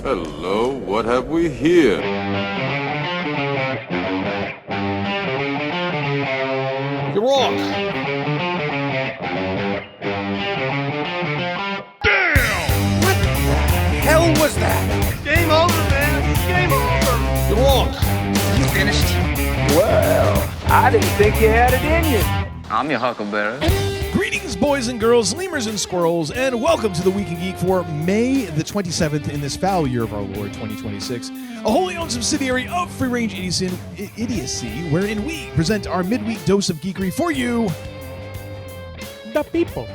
Hello, what have we here? You're wrong. Damn! What the hell was that? Game over, man. Game over. You're wrong. You finished? Well, I didn't think you had it in you. I'm your huckleberry. Greetings, boys and girls, lemurs and squirrels, and welcome to the Week in Geek for May the 27th in this foul year of our Lord 2026, a wholly owned subsidiary of free-range idiocy, wherein we present our midweek dose of geekery for you, the people.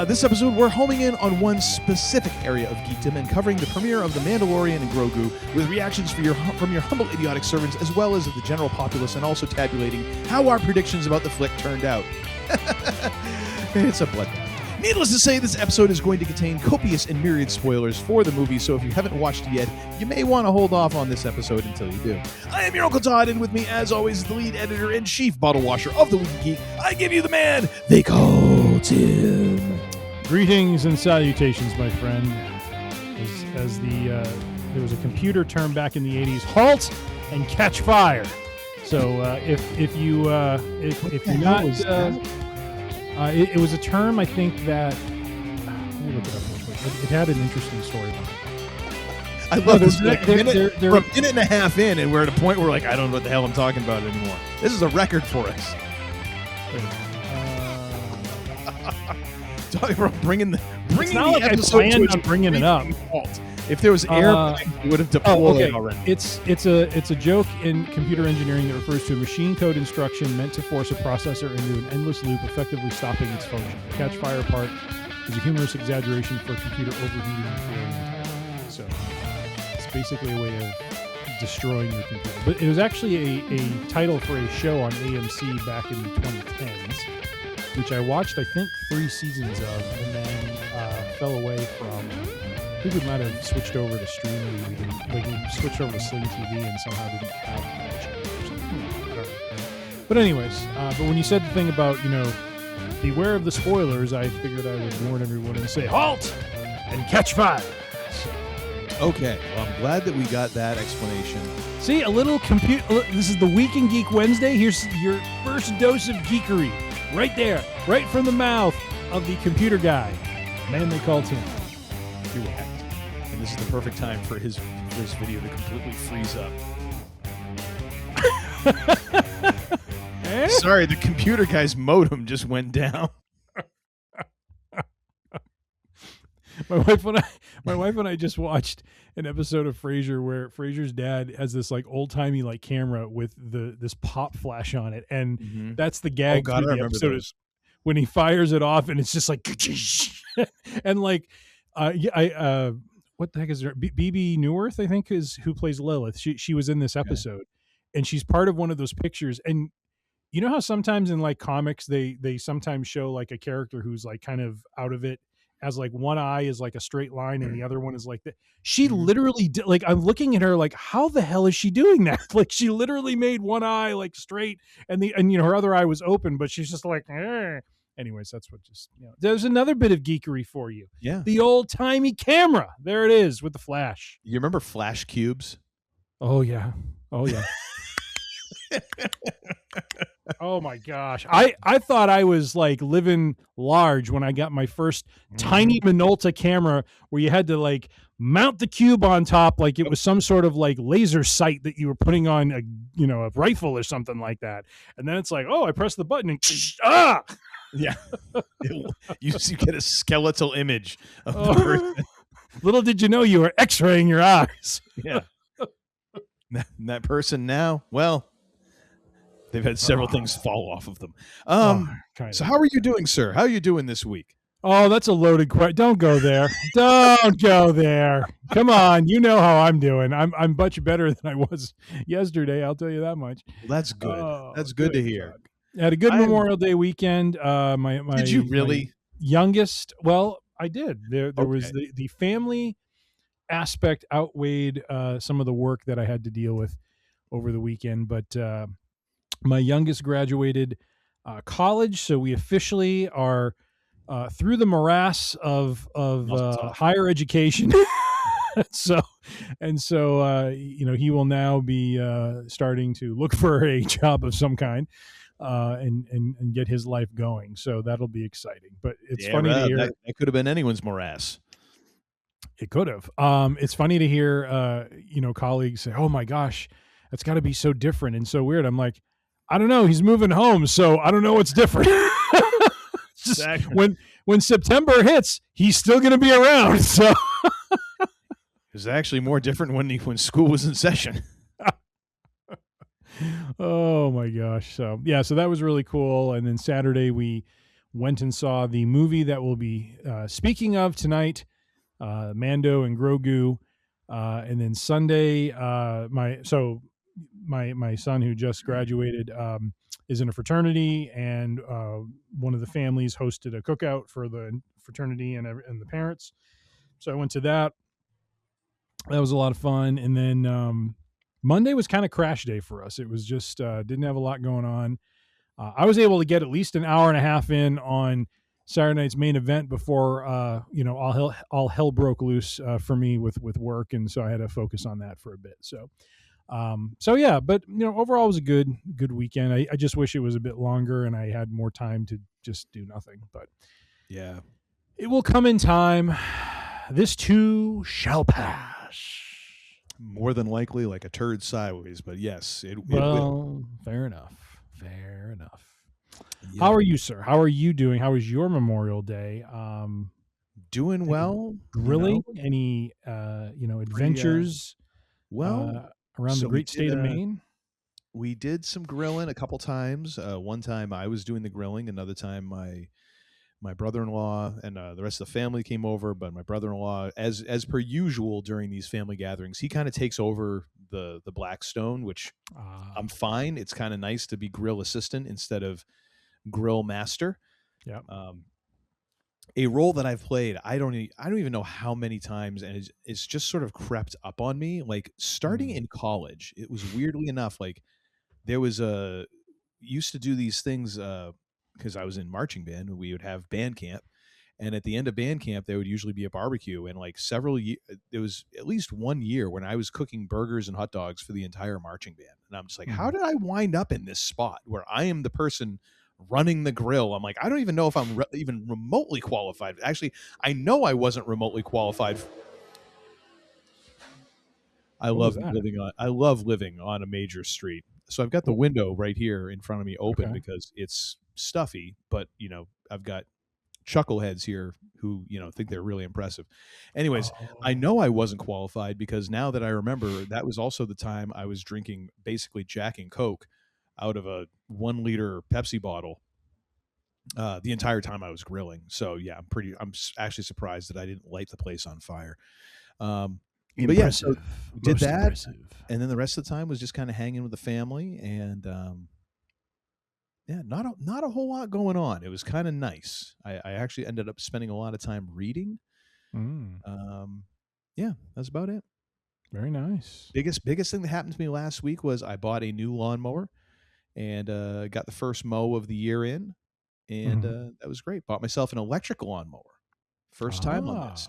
This episode, we're homing in on one specific area of geekdom and covering the premiere of The Mandalorian and Grogu with reactions from your humble idiotic servants as well as the general populace, and also tabulating how our predictions about the flick turned out. It's a bloodbath. Needless to say, this episode is going to contain copious and myriad spoilers for the movie, so if you haven't watched it yet, you may want to hold off on this episode until you do. I am your Uncle Todd, and with me, as always, is the lead editor and chief bottle washer of the Week in Geek. I give you the man they call Tim. Greetings and salutations, my friend. As there was a computer term back in the 80s, halt and catch fire. So if you're not, it was a term, I think, that let me look it up real quick. It had an interesting story behind it. I love this. We're a minute and a half in, and we're at a point where I don't know what the hell I'm talking about anymore. This is a record for us. Talking about bringing it's not like I planned on bringing it up. If there was air, we would have deployed it already. It's a joke in computer engineering that refers to a machine code instruction meant to force a processor into an endless loop, effectively stopping its function. The catch fire part is a humorous exaggeration for computer overheating and failing. So it's basically a way of destroying your computer. But it was actually a title for a show on AMC back in the 2010s, which I watched, I think, 3 seasons of, and then fell away from. I think we might have switched over to streaming. We switched over to Sling TV and somehow didn't have that show or something. I don't know. But anyways, but when you said the thing about, beware of the spoilers, I figured I would warn everyone and say, halt and catch fire. So. Okay, well, I'm glad that we got that explanation. See, a little this is the Week in Geek Wednesday. Here's your first dose of geekery. Right there, right from the mouth of the computer guy. Man they call Tim. You're right. And this is the perfect time for his video to completely freeze up. Sorry, the computer guy's modem just went down. My wife and I just watched an episode of Frasier where Frasier's dad has this old-timey camera with this pop flash on it, and that's the gag through the episode is when he fires it off, and it's just and what the heck is her? BB Newirth, I think, is who plays Lilith. She was in this episode, and she's part of one of those pictures. And you know how sometimes in comics they sometimes show a character who's kind of out of it, as one eye is a straight line and the other one is that. She literally did, I'm looking at her how the hell is she doing that? She literally made one eye straight and her other eye was open, but she's just eh. Anyways, that's what there's another bit of geekery for you. Yeah. The old timey camera. There it is with the flash. You remember flash cubes? Oh yeah. Oh yeah. Oh my gosh. I thought I was living large when I got my first tiny Minolta camera where you had to mount the cube on top it was some sort of laser sight that you were putting on a rifle or something like that. And then it's I press the button and Yeah. You get a skeletal image of the person. Little did you know you were x-raying your eyes. Yeah. that person now, well, they've had several things fall off of them. So how are you doing, sir? How are you doing this week? Oh, that's a loaded question. Don't go there. Don't go there. Come on. You know how I'm doing. I'm much better than I was yesterday. I'll tell you that much. Well, that's good. That's good to hear. God. I had a good Memorial Day weekend. Did you really? My youngest. Well, I did. There was the family aspect outweighed some of the work that I had to deal with over the weekend. But my youngest graduated college, so we officially are through the morass of higher education. so he will now be starting to look for a job of some kind, and get his life going. So that'll be exciting. But it's funny to hear. That could have been anyone's morass. It could have. It's funny to hear, colleagues say, "Oh my gosh, that's got to be so different and so weird." I'm like, I don't know. He's moving home, so I don't know what's different. Just Exactly. when September hits, he's still going to be around. So It was actually more different when school was in session. oh my gosh. So so that was really cool. And then Saturday we went and saw the movie that we'll be speaking of tonight, Mando and Grogu. And then Sunday, my son who just graduated is in a fraternity, and one of the families hosted a cookout for the fraternity and the parents. So I went to that. That was a lot of fun. And then Monday was kind of crash day for us. It was just didn't have a lot going on. I was able to get at least an hour and a half in on Saturday night's main event before all hell broke loose for me with work, and so I had to focus on that for a bit. So but overall it was a good weekend. I just wish it was a bit longer and I had more time to just do nothing, but Yeah. it will come in time. This too shall pass. More than likely like a turd sideways, but yes, it will. Well, fair enough. Yeah. How are you, sir? How are you doing? How was your Memorial Day? Doing well? Grilling? Any adventures? Well, around so the we great state did, of Maine? we did some grilling a couple times. One time I was doing the grilling. Another time my brother-in-law and the rest of the family came over. But my brother-in-law, as per usual during these family gatherings, he kind of takes over the Blackstone, which I'm fine. It's kind of nice to be grill assistant instead of grill master. Yeah. A role that I've played, I don't even know how many times, and it's just sort of crept up on me. Like starting in college, it was weirdly enough like there was used to do these things because I was in marching band. We would have band camp, and at the end of band camp, there would usually be a barbecue. And like there was at least 1 year when I was cooking burgers and hot dogs for the entire marching band, and I'm just like, how did I wind up in this spot where I am the person running the grill? I'm like, I don't even know if I'm even remotely qualified. Actually, I know I wasn't remotely qualified. I love living on a major street. So I've got the window right here in front of me open because it's stuffy, but I've got chuckleheads here who think they're really impressive. Anyways, I know I wasn't qualified because now that I remember, that was also the time I was drinking basically Jack and Coke out of a 1 liter Pepsi bottle the entire time I was grilling. So yeah, I'm actually surprised that I didn't light the place on fire. But yeah, so we did that, and then the rest of the time was just kind of hanging with the family, and not a whole lot going on. It was kind of nice. I actually ended up spending a lot of time reading. Yeah, that's about it. Very nice. Biggest thing that happened to me last week was I bought a new lawnmower, and got the first mow of the year in, and that was great. Bought myself an electric lawnmower, first time on this.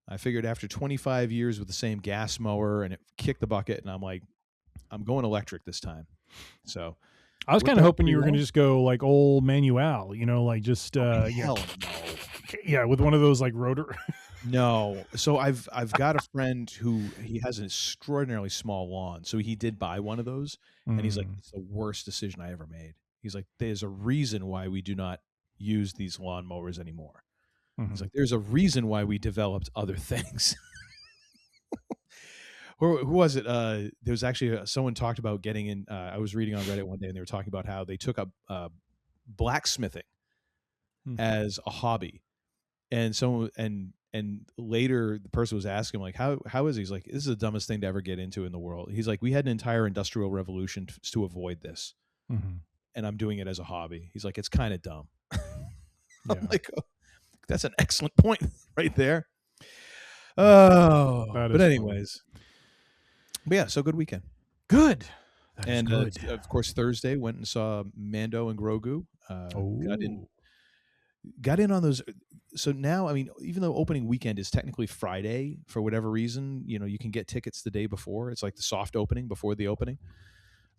I figured after 25 years with the same gas mower, and it kicked the bucket, and I'm like, I'm going electric this time. So I was kind of hoping you were going to just go like old manual, like just hell no. Yeah, with one of those like rotor. No. So I've got a friend who he has an extraordinarily small lawn. So he did buy one of those, and he's like, it's the worst decision I ever made. He's like, there's a reason why we do not use these lawnmowers anymore. He's like, there's a reason why we developed other things. Or who was it? There was actually someone talked about getting in. I was reading on Reddit one day, and they were talking about how they took up blacksmithing as a hobby, and later the person was asking him like, how is he? He's like, this is the dumbest thing to ever get into in the world. He's like, we had an entire industrial revolution to avoid this, and I'm doing it as a hobby. He's like, it's kind of dumb. I'm like, oh, that's an excellent point right there. Oh, but anyways. But yeah, so good weekend. Good. And of course, Thursday went and saw Mando and Grogu. Got in. got in on those. So now, I mean, even though opening weekend is technically Friday, for whatever reason, you can get tickets the day before. It's like the soft opening before the opening.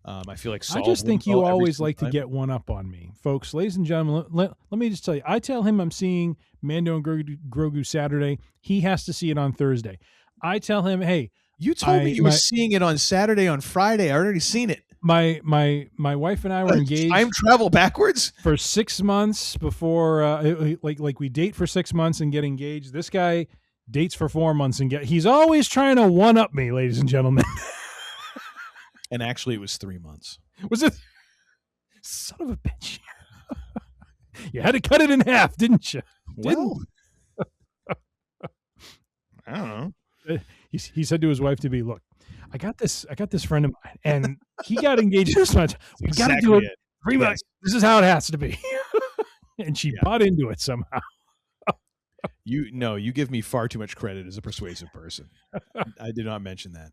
I feel like I Saul just think wins you every always single like to time. get one up on me. Folks, ladies and gentlemen, let me just tell you, I tell him I'm seeing Mando and Grogu Saturday. He has to see it on Thursday. I tell him, hey, You told me you were seeing it on Saturday, on Friday. I already seen it. My wife and I were engaged. Time travel backwards for 6 months before, like we date for 6 months and get engaged. This guy dates for 4 months and he's always trying to one up me, ladies and gentlemen. And actually, it was 3 months. Was it? Son of a bitch! You had to cut it in half, didn't you? Well, I don't know. He said to his wife to be, look, I got this friend of mine, and he got engaged this much. We got to do it 3 months. This is how it has to be. And she bought into it somehow. You give me far too much credit as a persuasive person. I did not mention that.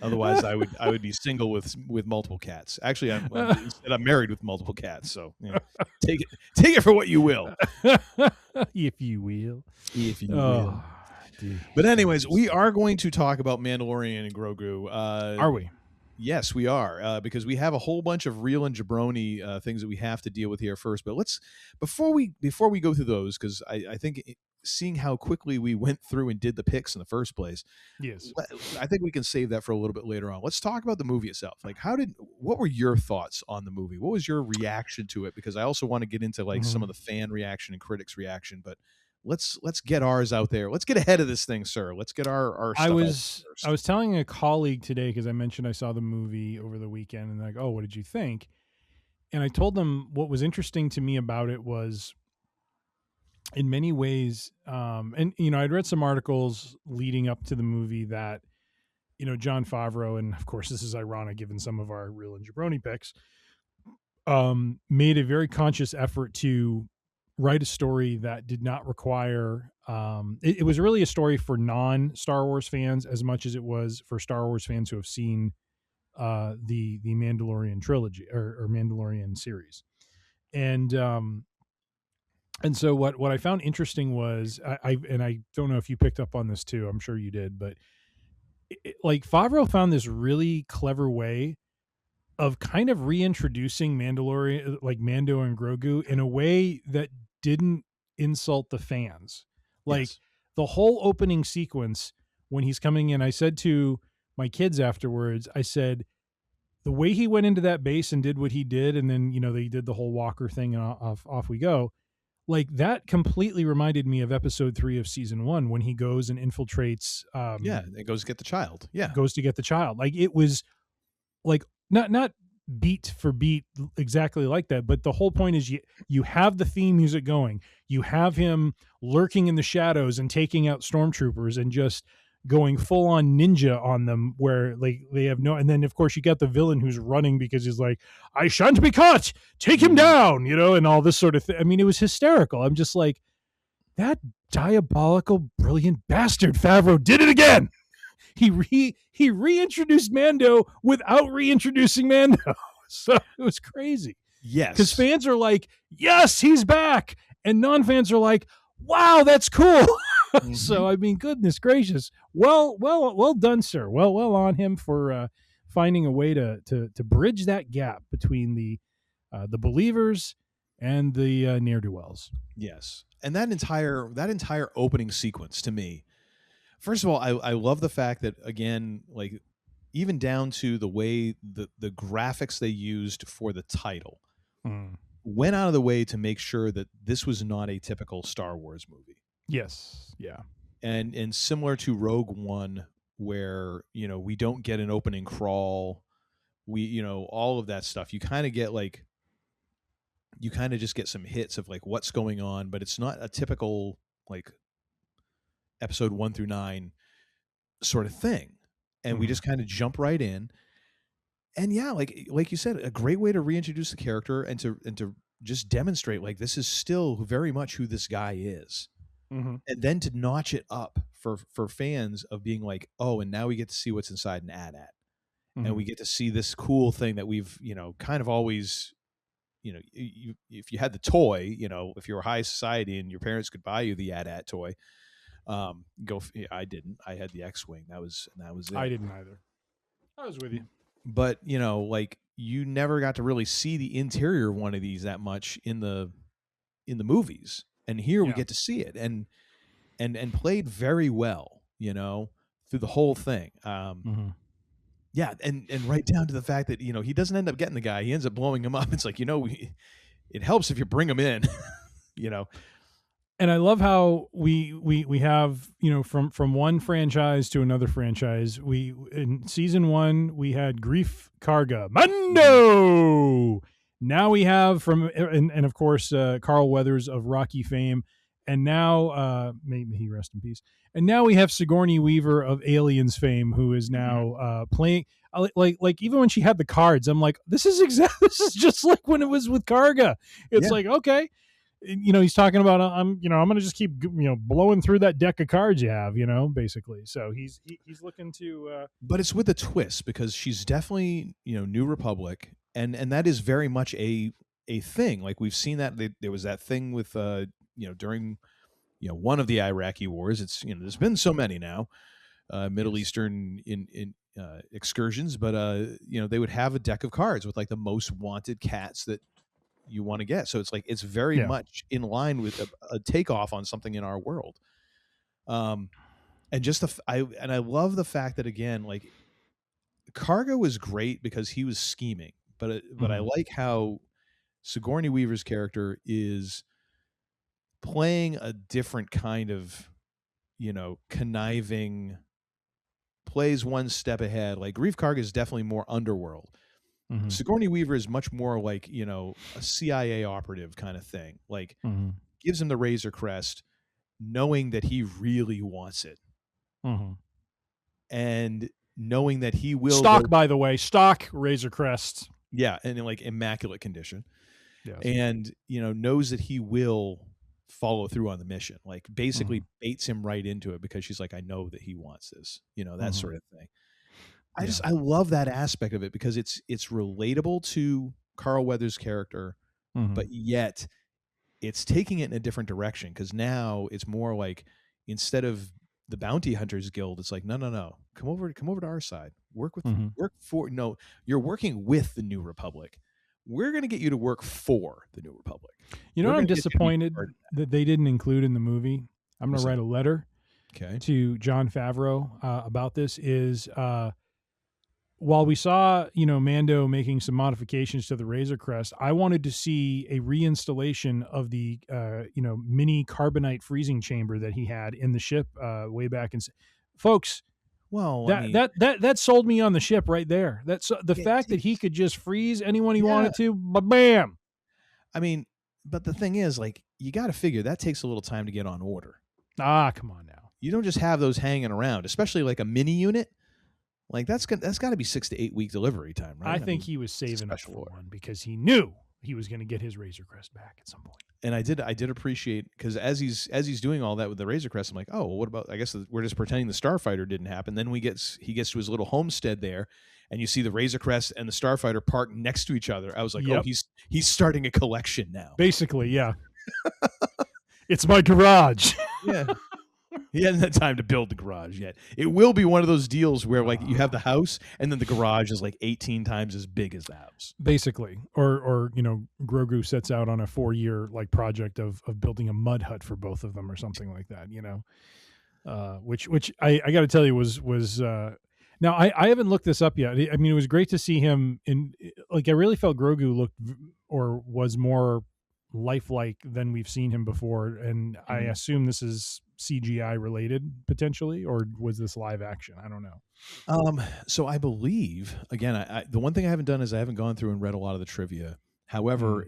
Otherwise, I would be single with multiple cats. Actually, I'm married with multiple cats. So take it for what you will. If you will. If you will. Dude. But anyways, we are going to talk about Mandalorian and Grogu. Are we? Yes, we are, because we have a whole bunch of real and jabroni things that we have to deal with here first. But before we go through those, because I think seeing how quickly we went through and did the picks in the first place, yes, I think we can save that for a little bit later on. Let's talk about the movie itself. Like, what were your thoughts on the movie? What was your reaction to it? Because I also want to get into some of the fan reaction and critics reaction, but let's get ours out there. Let's get ahead of this thing, sir. Let's get our stuff I was telling a colleague today, because I mentioned I saw the movie over the weekend, and they're like, oh, what did you think? And I told them what was interesting to me about it was, in many ways, and I'd read some articles leading up to the movie that Jon Favreau, and of course this is ironic given some of our real and jabroni picks, made a very conscious effort to write a story that did not require it was really a story for non-Star Wars fans as much as it was for Star Wars fans who have seen the Mandalorian trilogy or Mandalorian series. And so what I found interesting was I don't know if you picked up on this too, I'm sure you did, but like Favreau found this really clever way of kind of reintroducing Mandalorian, like Mando and Grogu, in a way that didn't insult the fans. Like the whole opening sequence when he's coming in, I said to my kids afterwards, I said, the way he went into that base and did what he did, and then, they did the whole walker thing and off we go. Like that completely reminded me of episode 3 of season 1 when he goes and infiltrates. It goes to get the child. Yeah. Goes to get the child. Like it was like, not beat for beat exactly like that, but the whole point is you have the theme music going, you have him lurking in the shadows and taking out stormtroopers and just going full on ninja on them, where like they have no, and then of course you got the villain who's running because he's like, I shan't be caught, take him down, and all this sort of thing. I mean, it was hysterical. I'm just like, that diabolical brilliant bastard Favreau did it again. He reintroduced Mando without reintroducing Mando. So it was crazy. Yes. Because fans are like, yes, he's back. And non-fans are like, wow, that's cool. Mm-hmm. So, I mean, goodness gracious. Well done, sir. Well on him for finding a way to bridge that gap between the believers and the ne'er-do-wells. Yes. And that entire opening sequence, to me, first of all, I love the fact that, again, like even down to the way the graphics they used for the title went out of the way to make sure that this was not a typical Star Wars movie. Yes. Yeah. And similar to Rogue One, where, we don't get an opening crawl, we, all of that stuff. You kind of just get some hits of like what's going on, but it's not a typical like episode 1 through 9 sort of thing. And we just kind of jump right in. And yeah, like you said, a great way to reintroduce the character and to just demonstrate like this is still very much who this guy is. Mm-hmm. And then to notch it up for fans of being like, oh, and now we get to see what's inside an AT-AT. Mm-hmm. And we get to see this cool thing that we've, kind of always if you had the toy, if you were high society and your parents could buy you the AT-AT toy, I didn't. I had the X-Wing. That was it. I didn't either. I was with you. But like you never got to really see the interior of one of these that much in the movies, and here we get to see it, and played very well, through the whole thing. Yeah, and right down to the fact that he doesn't end up getting the guy; he ends up blowing him up. It's like it helps if you bring him in, And I love how we have from one franchise to another franchise. We in season 1 we had Grief Karga Mando. Now we have and of course Carl Weathers of Rocky fame, and now may he rest in peace. And now we have Sigourney Weaver of Aliens fame, who is now playing. Like even when she had the cards, I'm like, this is just like when it was with Karga. It's like, okay. He's talking about I'm going to just keep blowing through that deck of cards you have, basically. So he's looking to but it's with a twist, because she's definitely New Republic, and that is very much a thing. Like we've seen that there was that thing with during one of the Iraqi wars. It's there's been so many now Middle Eastern in excursions, but they would have a deck of cards with like the most wanted cats that you want to get. So it's like it's very much in line with a takeoff on something in our world. And just I love the fact that, again, like Karga was great because he was scheming, but I like how Sigourney Weaver's character is playing a different kind of conniving, plays one step ahead. Like Grief Karga is definitely more underworld. Sigourney Weaver is much more like, a CIA operative kind of thing. Like gives him the Razor Crest, knowing that he really wants it. And knowing that he will by the way, stock Razor Crest. Yeah. And in like immaculate condition. Yes. And, knows that he will follow through on the mission. Like basically baits him right into it, because she's like, I know that he wants this, that sort of thing. I love that aspect of it, because it's relatable to Carl Weathers' character, but yet it's taking it in a different direction, because now it's more like, instead of the Bounty Hunters Guild, it's like, no, come over to our side. You're working with the New Republic. We're going to get you to work for the New Republic. I'm disappointed that they didn't include in the movie. I'm going to write a letter to Jon Favreau about this. Is while we saw, Mando making some modifications to the Razor Crest, I wanted to see a reinstallation of the, mini carbonite freezing chamber that he had in the ship way back. And folks, well, that sold me on the ship right there. That's the fact that he could just freeze anyone he wanted to, but bam. I mean, but the thing is, like, you got to figure that takes a little time to get on order. Come on now. You don't just have those hanging around, especially like a mini unit. Like that's got to be 6 to 8 week delivery time, right? I think he was saving up for one, because he knew he was going to get his Razor Crest back at some point. And I did appreciate, because as he's doing all that with the Razor Crest, I'm like, oh, well, what about? I guess we're just pretending the Starfighter didn't happen. Then he gets to his little homestead there, and you see the Razor Crest and the Starfighter parked next to each other. I was like, oh, he's starting a collection now. Basically, yeah. It's my garage. Yeah. He hasn't had time to build the garage yet. It will be one of those deals where, like, you have the house and then the garage is like 18 times as big as the house. Basically. Or Grogu sets out on a 4-year like project of building a mud hut for both of them or something like that, which I got to tell you was now I haven't looked this up yet. I mean, it was great to see him in, like, I really felt Grogu looked or was more lifelike than we've seen him before. And I assume this is CGI related potentially, or was this live action? I don't know. So I believe, again, I the one thing I haven't done is I haven't gone through and read a lot of the trivia. However,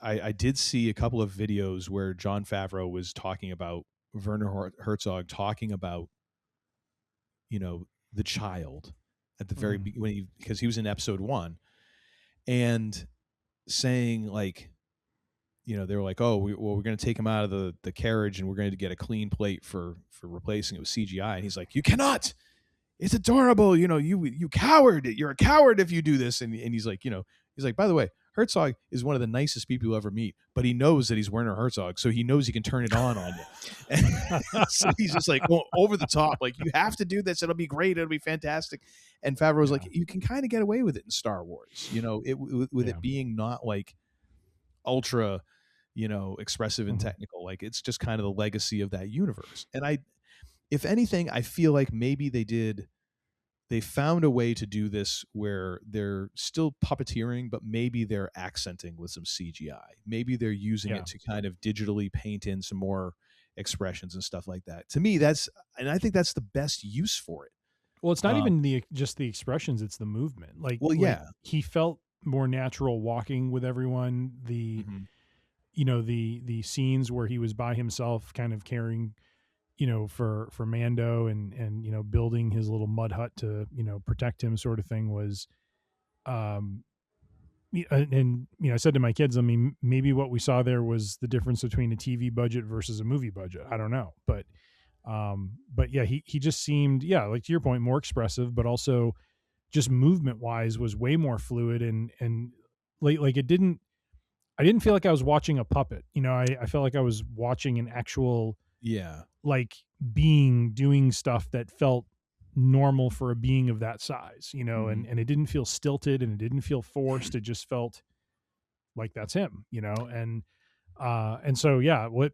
I did see a couple of videos where Jon Favreau was talking about Werner Herzog talking about, the child at the very beginning, because he was in episode 1, and saying, like, they were like, oh, we're going to take him out of the carriage and we're going to get a clean plate for replacing it with CGI. And he's like, you cannot. It's adorable. You coward. You're a coward if you do this. And he's like, by the way, Herzog is one of the nicest people you'll ever meet, but he knows that he's Werner Herzog, so he knows he can turn it on you. And so he's just like going over the top, like, you have to do this. It'll be great. It'll be fantastic. And Favreau's like, you can kind of get away with it in Star Wars, with it being not like ultra, expressive and technical. Like, it's just kind of the legacy of that universe. And if anything, I feel like maybe they found a way to do this where they're still puppeteering, but maybe they're accenting with some CGI. Maybe they're using it to kind of digitally paint in some more expressions and stuff like that. To me, I think that's the best use for it. Well, it's not even just the expressions; it's the movement. Like he felt more natural walking with everyone. The the scenes where he was by himself, kind of caring, for Mando and building his little mud hut to protect him, sort of thing, was and I said to my kids, I mean, maybe what we saw there was the difference between a TV budget versus a movie budget. I don't know, but yeah, he just seemed, like to your point, more expressive, but also just movement wise was way more fluid and like I didn't feel like I was watching a puppet. I felt like I was watching an actual like being doing stuff that felt normal for a being of that size, and it didn't feel stilted and it didn't feel forced. It just felt like that's him, and so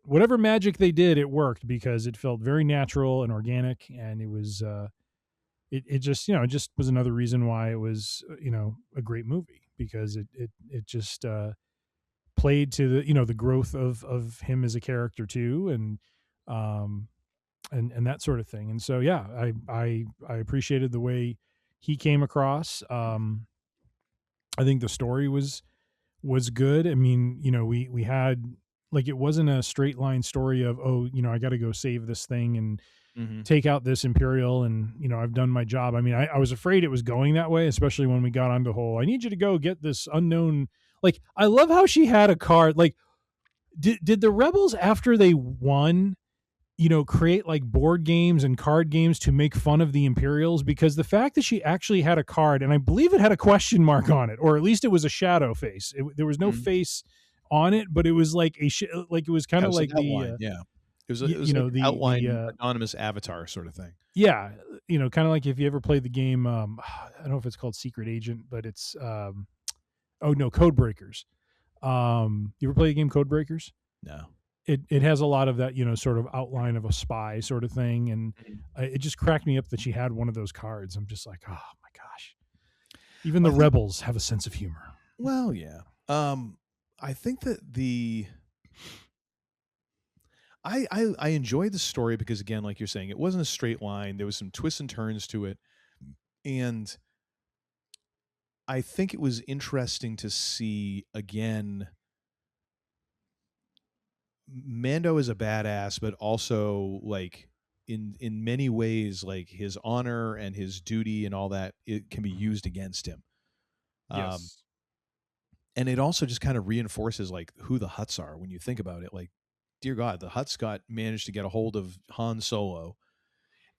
whatever magic they did, it worked because it felt very natural and organic, and it was it just it just was another reason why it was a great movie, because it just played to the the growth of him as a character too, and that sort of thing. And so I appreciated the way he came across. I think the story was good. I mean, we had, like, it wasn't a straight line story of, I got to go save this thing and take out this Imperial, and I've done my job. I mean, I was afraid it was going that way, especially when we got on the whole, I need you to go get this unknown. Like, I love how she had a card. Like, did the rebels, after they won, create like board games and card games to make fun of the Imperials? Because the fact that she actually had a card, and I believe it had a question mark on it, or at least it was a shadow face. There was no face on it, but it was like like it was kind of like the it was like the outline, anonymous avatar sort of thing. Yeah, kind of like if you ever played the game. I don't know if it's called Secret Agent, but it's Code Breakers. You ever play the game Code Breakers? No. It has a lot of that, sort of outline of a spy sort of thing. And it just cracked me up that she had one of those cards. I'm just like, oh my gosh. Even the rebels have a sense of humor. Well, yeah. I think that I enjoyed the story because, again, like you're saying, it wasn't a straight line. There was some twists and turns to it. And I think it was interesting to see, again, Mando is a badass, but also, like, in many ways, like, his honor and his duty and all that, it can be used against him. Yes. And it also just kind of reinforces, like, who the Hutts are when you think about it. Like, dear God, the Hutts managed to get a hold of Han Solo,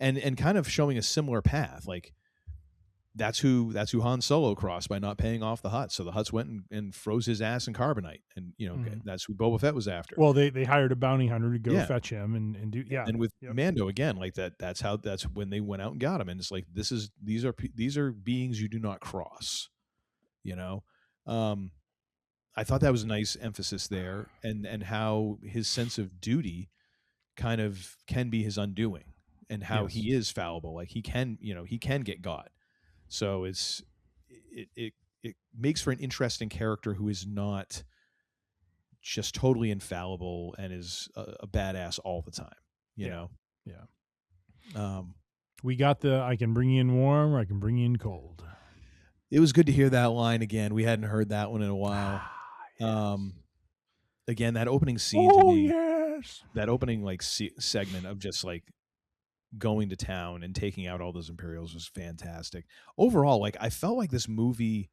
and kind of showing a similar path. Like, that's who Han Solo crossed by not paying off the Hutts. So the Hutts went and froze his ass in carbonite, and that's who Boba Fett was after. Well, they hired a bounty hunter to go fetch him and do And with Mando, again, like that's when they went out and got him. And it's like, these are beings you do not cross. I thought that was a nice emphasis there, and how his sense of duty kind of can be his undoing, and how he is fallible. Like, he can get God. So it makes for an interesting character who is not just totally infallible and is a badass all the time. You know? Yeah. We got I can bring you in warm, or I can bring you in cold. It was good to hear that line again. We hadn't heard that one in a while. Yes. Again, that opening scene to me, that opening segment of just like going to town and taking out all those Imperials was fantastic. Overall, like, I felt like this movie,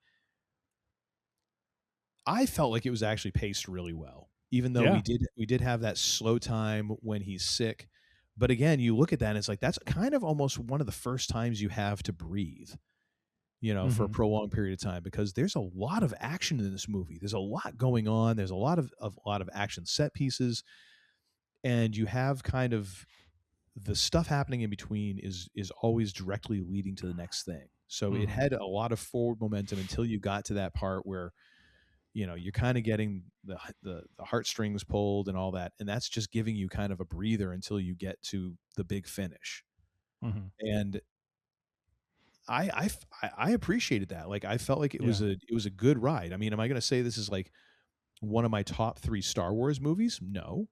I felt like it was actually paced really well, even though we did have that slow time when he's sick. But again, you look at that and it's like, that's kind of almost one of the first times you have to breathe. for a prolonged period of time, because there's a lot of action in this movie. There's a lot going on. There's a lot of action set pieces, and you have kind of the stuff happening in between is always directly leading to the next thing. So it had a lot of forward momentum until you got to that part where, you're kind of getting the heartstrings pulled and all that. And that's just giving you kind of a breather until you get to the big finish. And I appreciated that. Like, I felt like it was a good ride. I mean, am I going to say this is like one of my top 3 Star Wars movies? No,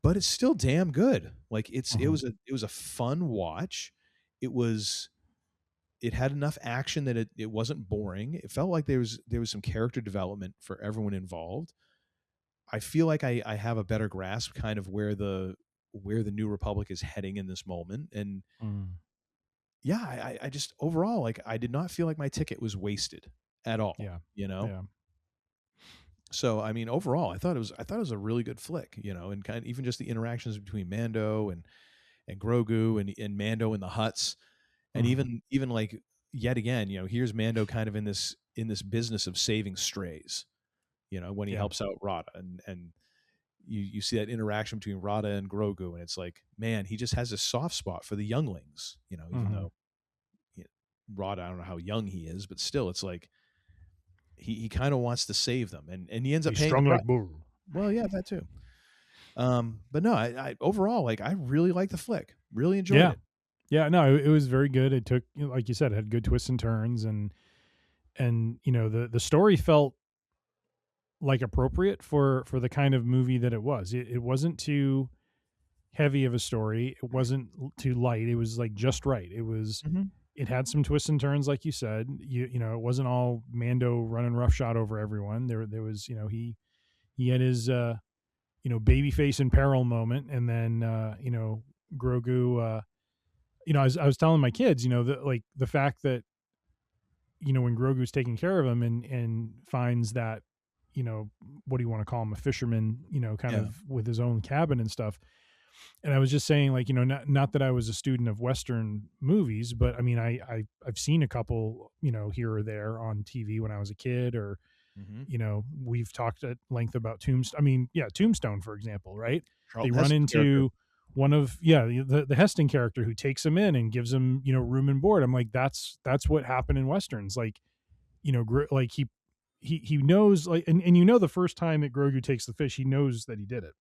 but it's still damn good. Like, it was a fun watch. It had enough action that it wasn't boring. It felt like there was some character development for everyone involved. I feel like I have a better grasp kind of where the New Republic is heading in this moment. And I just overall, like, I did not feel like my ticket was wasted at all. Yeah. So, I mean, overall, I thought it was a really good flick, and kind of even just the interactions between Mando and Grogu and Mando in the huts. And even like, yet again, here's Mando kind of in this business of saving strays, when he helps out Rada, and you see that interaction between Rada and Grogu, and it's like, man, he just has a soft spot for the younglings, even though Rada, I don't know how young he is, but still, it's like he kind of wants to save them, and he ends up paying strong the like price. bull. Well, yeah, that too. But no, I overall, like, I really liked the flick, really enjoyed it. Yeah, no, it was very good. It took, like you said, it had good twists and turns, and the story felt like appropriate for the kind of movie that it was. It wasn't too heavy of a story. It wasn't too light. It was like just right. It was. It had some twists and turns, like you said. It wasn't all Mando running roughshod over everyone. There was, he had his babyface in peril moment, and then Grogu. I was telling my kids, the fact that, when Grogu's taking care of him and finds that, what do you want to call him, a fisherman, kind of with his own cabin and stuff. And I was just saying, like, not that I was a student of Western movies, but I mean, I've seen a couple, here or there on TV when I was a kid, or, we've talked at length about Tombstone, for example, right? Charlton They run Heston into character. one of the Heston character who takes him in and gives him room and board. I'm like, that's what happened in Westerns. Like, like he knows, like, and the first time that Grogu takes the fish, he knows that he did it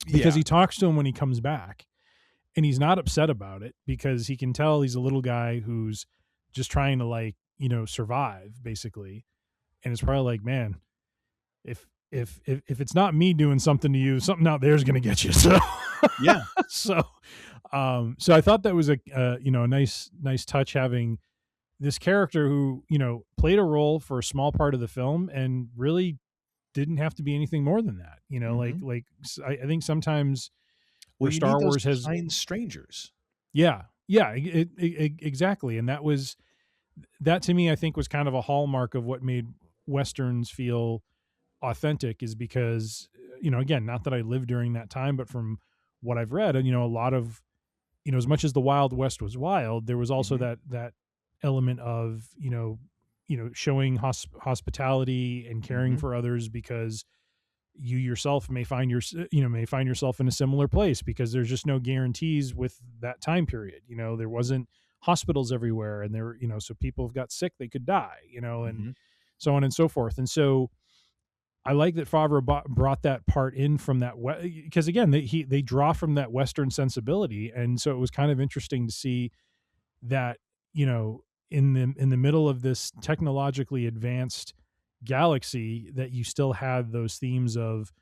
because he talks to him when he comes back, and he's not upset about it because he can tell he's a little guy who's just trying to, like, survive, basically. And it's probably like, man, if it's not me doing something to you, something out there is going to get you. So Yeah. so I thought that was a nice touch, having this character who, played a role for a small part of the film and really didn't have to be anything more than that. I think sometimes where you Star need Wars those has kind strangers. Exactly. And that to me, I think, was kind of a hallmark of what made Westerns feel authentic, is because, again, not that I lived during that time, but from what I've read, and, a lot of, as much as the Wild West was wild, there was also that element of, showing hospitality and caring for others, because you yourself may find yourself in a similar place, because there's just no guarantees with that time period. There wasn't hospitals everywhere, and there, so people got sick, they could die, and so on and so forth. And so I like that Favreau brought that part in from that, because again, they draw from that Western sensibility. And so it was kind of interesting to see that, in the middle of this technologically advanced galaxy, that you still had those themes of,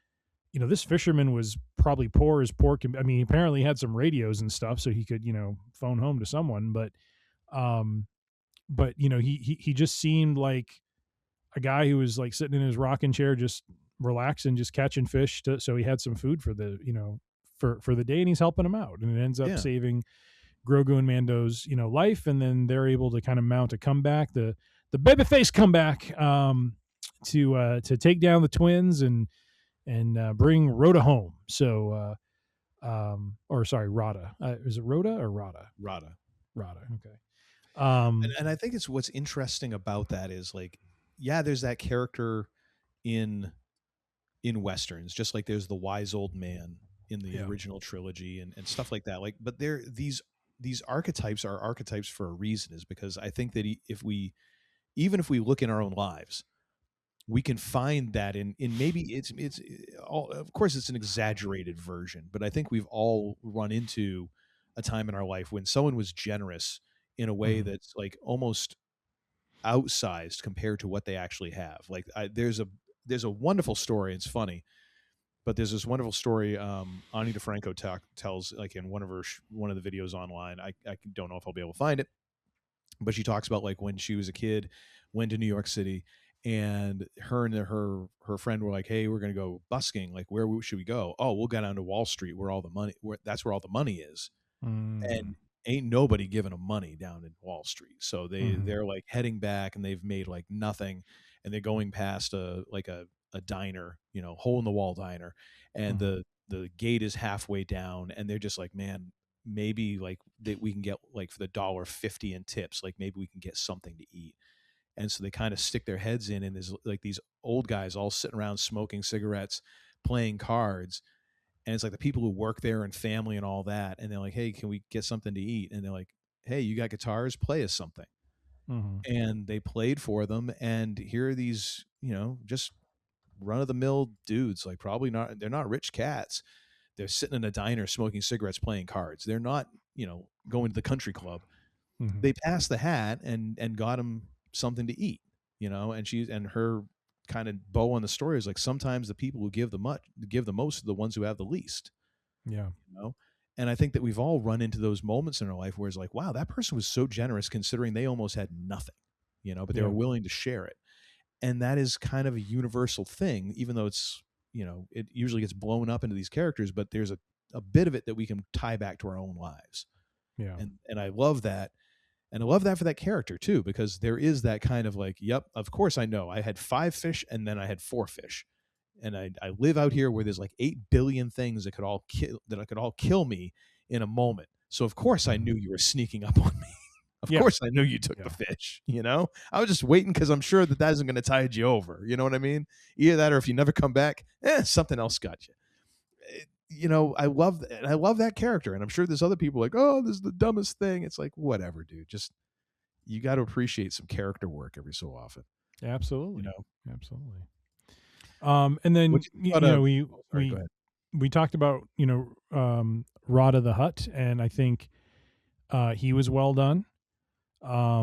this fisherman was probably poor as pork. I mean, he apparently had some radios and stuff, so he could, phone home to someone, but he just seemed like a guy who was, like, sitting in his rocking chair, just relaxing, just catching fish so he had some food for the, for the day, and he's helping him out, and it ends up saving Grogu and Mando's, life. And then they're able to kind of mount a comeback, the babyface comeback, to take down the twins and bring Rhoda home. So, Rada. Is it Rhoda or Rada? Rada. Okay. And I think it's what's interesting about that is like, yeah, there's that character in westerns, just like there's the wise old man in the original trilogy and stuff like that. Like, but these archetypes are archetypes for a reason, is because I think that even if we look in our own lives, we can find that in maybe it's all, of course it's an exaggerated version, but I think we've all run into a time in our life when someone was generous in a way that's like almost outsized compared to what they actually have. Like there's a wonderful story. It's funny, but there's this wonderful story Ani DeFranco tells, like in one of the videos online. I don't know if I'll be able to find it, but she talks about like when she was a kid, went to New York City, and her friend were like, "Hey, we're gonna go busking. Like, where should we go? Oh, we'll go down to Wall Street, where all the money, that's where all the money is." And ain't nobody giving them money down in Wall Street. So they're like heading back, and they've made like nothing, and they're going past a diner, hole in the wall diner, and the gate is halfway down, and they're just like, man, maybe like that we can get like for the $1.50 in tips, like maybe we can get something to eat. And so they kind of stick their heads in, and there's like these old guys all sitting around smoking cigarettes, playing cards. And it's like the people who work there and family and all that. And they're like, "Hey, can we get something to eat?" And they're like, "Hey, you got guitars? Play us something." And they played for them. And here are these, just run of the mill dudes, like they're not rich cats. They're sitting in a diner smoking cigarettes, playing cards. They're not, going to the country club. They passed the hat and got him something to eat, and her kind of bow on the story is like, sometimes the people who give the most are the ones who have the least. And I think that we've all run into those moments in our life where it's like, wow, that person was so generous considering they almost had nothing, but they were willing to share it. And that is kind of a universal thing, even though it's, it usually gets blown up into these characters, but there's a bit of it that we can tie back to our own lives. And I love that. And I love that for that character too, because there is that kind of like, yep, of course I know. I had 5 fish and then I had 4 fish. And I live out here where there's like 8 billion things that could all kill me in a moment. So of course I knew you were sneaking up on me. Of course I knew you took the fish, I was just waiting because I'm sure that isn't going to tide you over. You know what I mean? Either that, or if you never come back, something else got you. I love that character, and I'm sure there's other people like, "Oh, this is the dumbest thing." It's like, whatever, dude. Just, you got to appreciate some character work every so often. Absolutely, absolutely. And then we talked about Rada the Hutt, and I think he was well done. I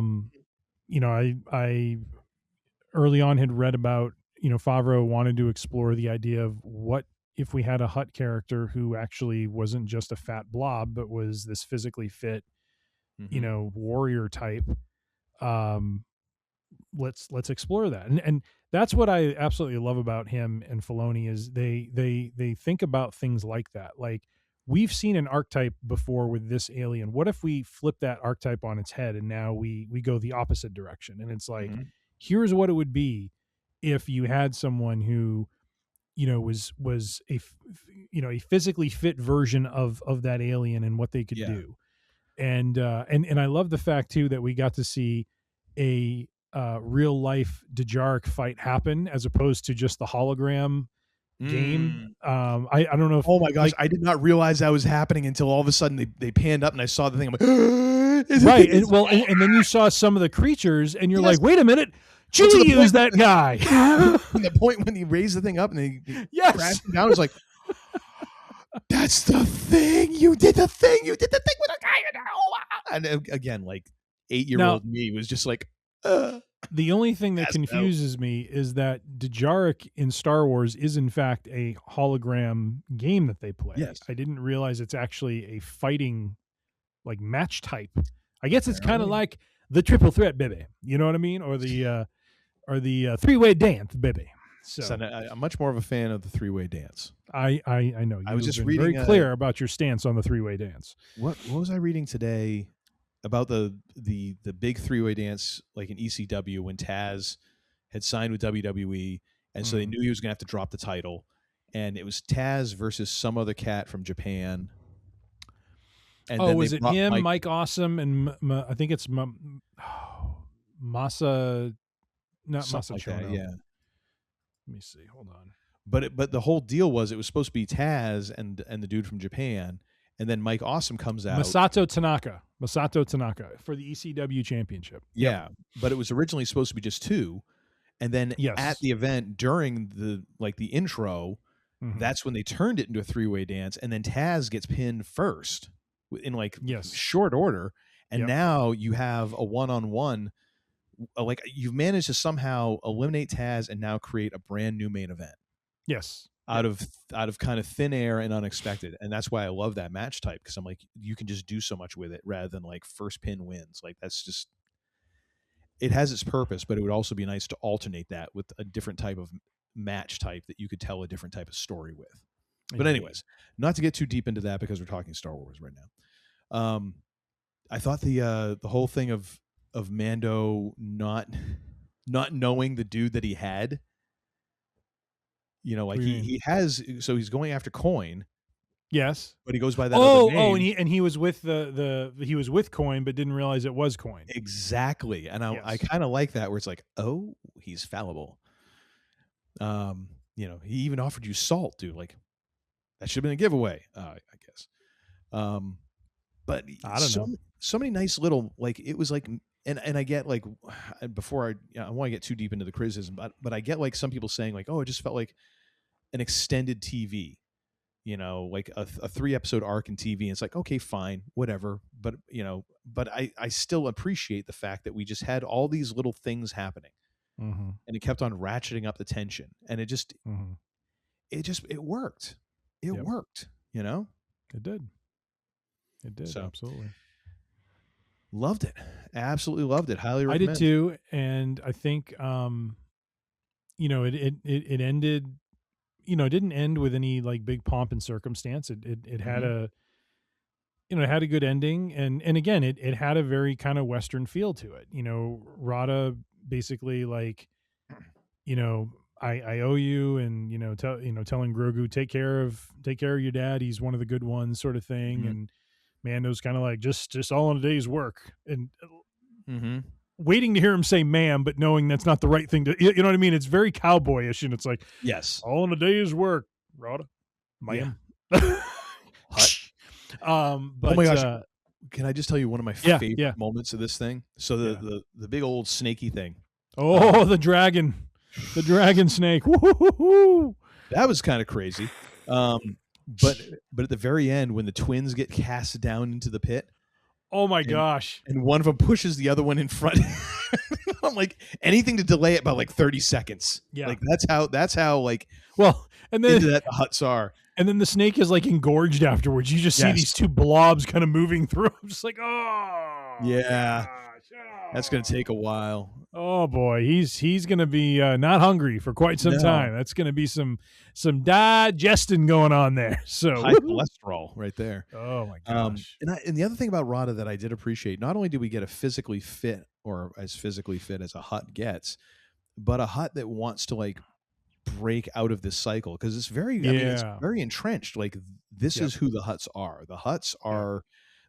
early on had read about Favreau wanted to explore the idea of what if we had a Hutt character who actually wasn't just a fat blob, but was this physically fit, warrior type. Let's explore that. And that's what I absolutely love about him and Filoni is they think about things like that. Like, we've seen an archetype before with this alien. What if we flip that archetype on its head and now we go the opposite direction? And it's like, here's what it would be if you had someone who, was a physically fit version of that alien and what they could do. And I love the fact too that we got to see a real life Dejarik fight happen as opposed to just the hologram game. I don't know if, oh my gosh, I did not realize that was happening until all of a sudden they panned up and I saw the thing. I'm like, right. And then you saw some of the creatures and you're like, wait a minute, Chewie used that guy. From the point when he raised the thing up and he crashed him down, it's like, that's the thing. You did the thing with a guy. And again, like 8-year-old me was just like, the only thing that confuses me is that Dejarik in Star Wars is in fact a hologram game that they play. Yes. I didn't realize it's actually a fighting like match type. I guess it's kind of like the triple threat, baby. You know what I mean? Or the three-way dance, baby. So I'm much more of a fan of the three-way dance. I know. I was just reading very clear about your stance on the three-way dance. What was I reading today about the big three-way dance, like in ECW, when Taz had signed with WWE, and so they knew he was going to have to drop the title, and it was Taz versus some other cat from Japan. And Oh, then was they it brought him, Mike Awesome, and I think it's Masa, not something Masa like that, Chono. yeah. Let me see. Hold on. But the whole deal was it was supposed to be Taz and the dude from Japan, and then Mike Awesome comes out. Masato Tanaka for the ECW championship. Yeah, but it was originally supposed to be just two, and then Yes. at the event during the intro, that's when they turned it into a three-way dance, and then Taz gets pinned first in short order, and now you have a one-on-one. Like you've managed to somehow eliminate Taz and now create a brand new main event. Yes. Out of kind of thin air and unexpected, and that's why I love that match type, because I'm like, you can just do so much with it rather than like first pin wins. Like that's just, it has its purpose, but it would also be nice to alternate that with a different type of match type that you could tell a different type of story with. But anyways, not to get too deep into that because we're talking Star Wars right now. I thought the whole thing of Mando not knowing the dude that he had. You know, like he has, so he's going after Coin. Yes, but he goes by that. Other name. and he was with he was with Coin, but didn't realize it was Coin. Exactly, and I kind of like that where it's like, oh, he's fallible. You know, he even offered you salt, dude. Like that should have been a giveaway, I guess. But I don't know. So many nice little, like it was like. And I get like, before I want to get too deep into the criticism, but I get like some people saying like, oh, it just felt like an extended TV, you know, like a 3-episode arc in TV. And it's like, okay, fine, whatever. But you know, but I still appreciate the fact that we just had all these little things happening, and it kept on ratcheting up the tension, and it just, it worked. It worked, you know. It did. So, absolutely. Loved it. Absolutely loved it. Highly recommend. I did too. And I think, you know, it ended, you know, it didn't end with any like big pomp and circumstance. It had a, you know, it had a good ending. And again, it had a very kind of Western feel to it. You know, Rada basically like, you know, I owe you, and, you know, telling Grogu, take care of your dad. He's one of the good ones, sort of thing. And Mando's kind of like just all in a day's work, and waiting to hear him say "ma'am," but knowing that's not the right thing to. You know what I mean? It's very cowboyish, and it's like, yes, all in a day's work, Rada, ma'am. Hut. But oh my gosh, can I just tell you one of my favorite moments of this thing? So the big old snaky thing. Oh, the dragon snake. Woo-hoo-hoo-hoo. That was kind of crazy. But at the very end, when the twins get cast down into the pit, oh my gosh! And one of them pushes the other one in front. I'm like, anything to delay it by like 30 seconds. Yeah, like that's how like and then into that the Hutts are. And then the snake is like engorged afterwards. You just see these two blobs kind of moving through. I'm just like, oh yeah, that's gonna take a while. Oh boy, he's gonna be not hungry for quite some time. That's gonna be some digesting going on there. So high cholesterol right there. Oh my gosh! And the other thing about Rada that I did appreciate, not only did we get a physically fit, or as physically fit as a Hutt gets, but a Hutt that wants to like break out of this cycle, because it's very, I mean, it's very entrenched. Like this is who the Hutts are. The Hutts are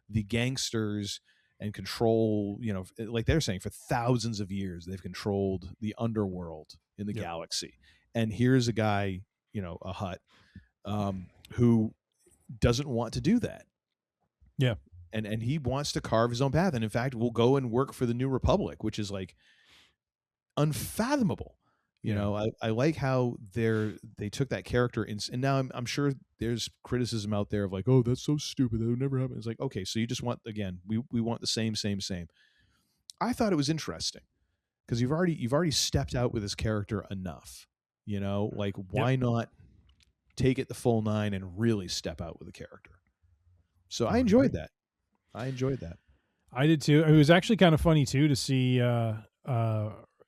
the gangsters and control, you know, like they're saying, for thousands of years they've controlled the underworld in the galaxy. And here's a guy, you know, a Hutt, who doesn't want to do that. Yeah. And he wants to carve his own path, and in fact will go and work for the New Republic, which is like unfathomable. You know, I like how they took that character and now I'm sure there's criticism out there of like, oh, that's so stupid, that would never happen. It's like, okay, so you just want, again, we want the same. I thought it was interesting because you've already stepped out with this character enough. You know, like why not take it the full 9 and really step out with the character? So I enjoyed that. I did too. It was actually kind of funny too to see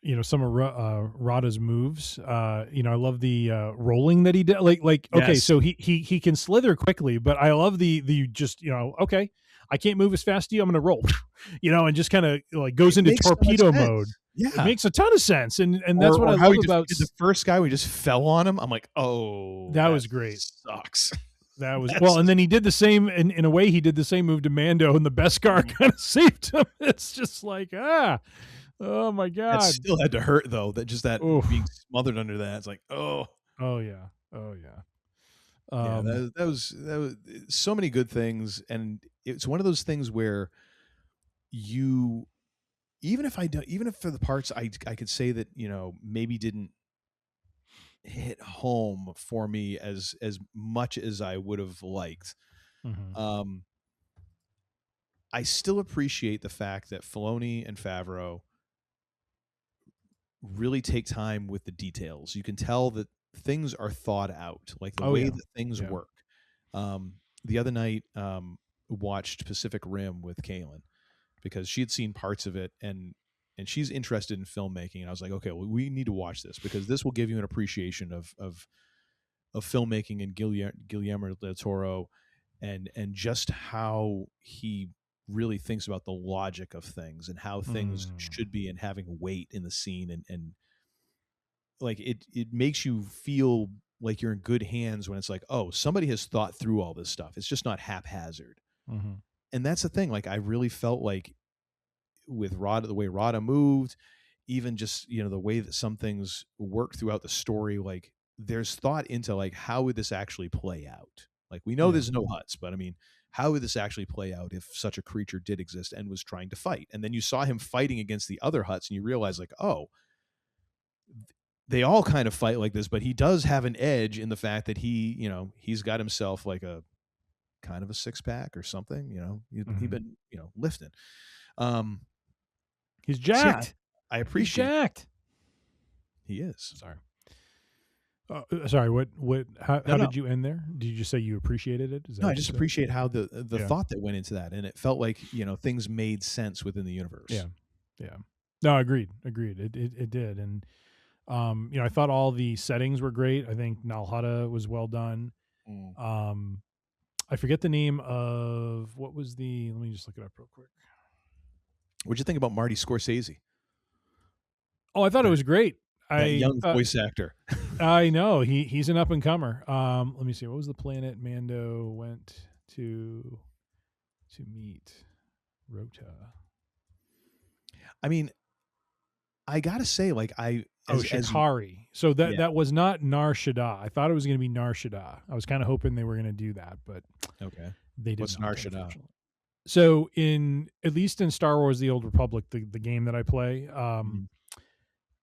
you know, some of Rada's moves. You know, I love the rolling that he did. Like okay, so he can slither quickly, but I love the just, you know, okay, I can't move as fast as you, I'm going to roll, you know, and just kind of like goes into torpedo mode. Yeah, it makes a ton of sense, and that's what I love about the first guy. We just fell on him. I'm like, oh, that was great. Sucks. That was well, and then he did the same in a way. He did the same move to Mando, and the Beskar kind of saved him. It's just like oh my god, That still had to hurt though. That Oof. being smothered under that. It's like oh yeah. Yeah, that was so many good things, and it's one of those things where you even if for the parts I could say that maybe didn't hit home for me as much as I would have liked. Mm-hmm. I still appreciate the fact that Filoni and Favreau really take time with the details. You can tell that things are thought out, like the way that things work. The other night, watched Pacific Rim with Kaylin because she had seen parts of it and she's interested in filmmaking. And I was like, okay, well, we need to watch this because this will give you an appreciation of filmmaking and Guillermo del Toro and just how he really thinks about the logic of things and how things should be and having weight in the scene and like it makes you feel like you're in good hands when it's like, oh, somebody has thought through all this stuff. It's just not haphazard. Mm-hmm. And that's the thing. Like I really felt like with Rada, the way Rada moved, even just, the way that some things work throughout the story, like there's thought into like, how would this actually play out? Like we know there's no Hutts, but I mean, how would this actually play out if such a creature did exist and was trying to fight? And then you saw him fighting against the other Hutts and you realize like, oh, they all kind of fight like this, but he does have an edge in the fact that he's got himself like a kind of a six pack or something, he's been, lifting. He's jacked. So I appreciate He's jacked. He is. Sorry. Sorry. What? How did you end there? Did you just say you appreciated it? No, I just appreciate how the thought that went into that, and it felt like things made sense within the universe. Yeah. No, agreed. It did, and I thought all the settings were great. I think Nal Hutta was well done. I forget the name of what was the. Let me just look it up real quick. What'd you think about Marty Scorsese? Oh, I thought it was great. Young voice actor. I know he's an up and comer. Let me see. What was the planet Mando went to meet Rota? I mean, I gotta say, like Shikari. So that was not Nar Shaddaa. I thought it was going to be Nar Shaddaa. I was kind of hoping they were going to do that, but okay, they didn't. What's Nar Shaddaa? So at least in Star Wars: The Old Republic, the game that I play,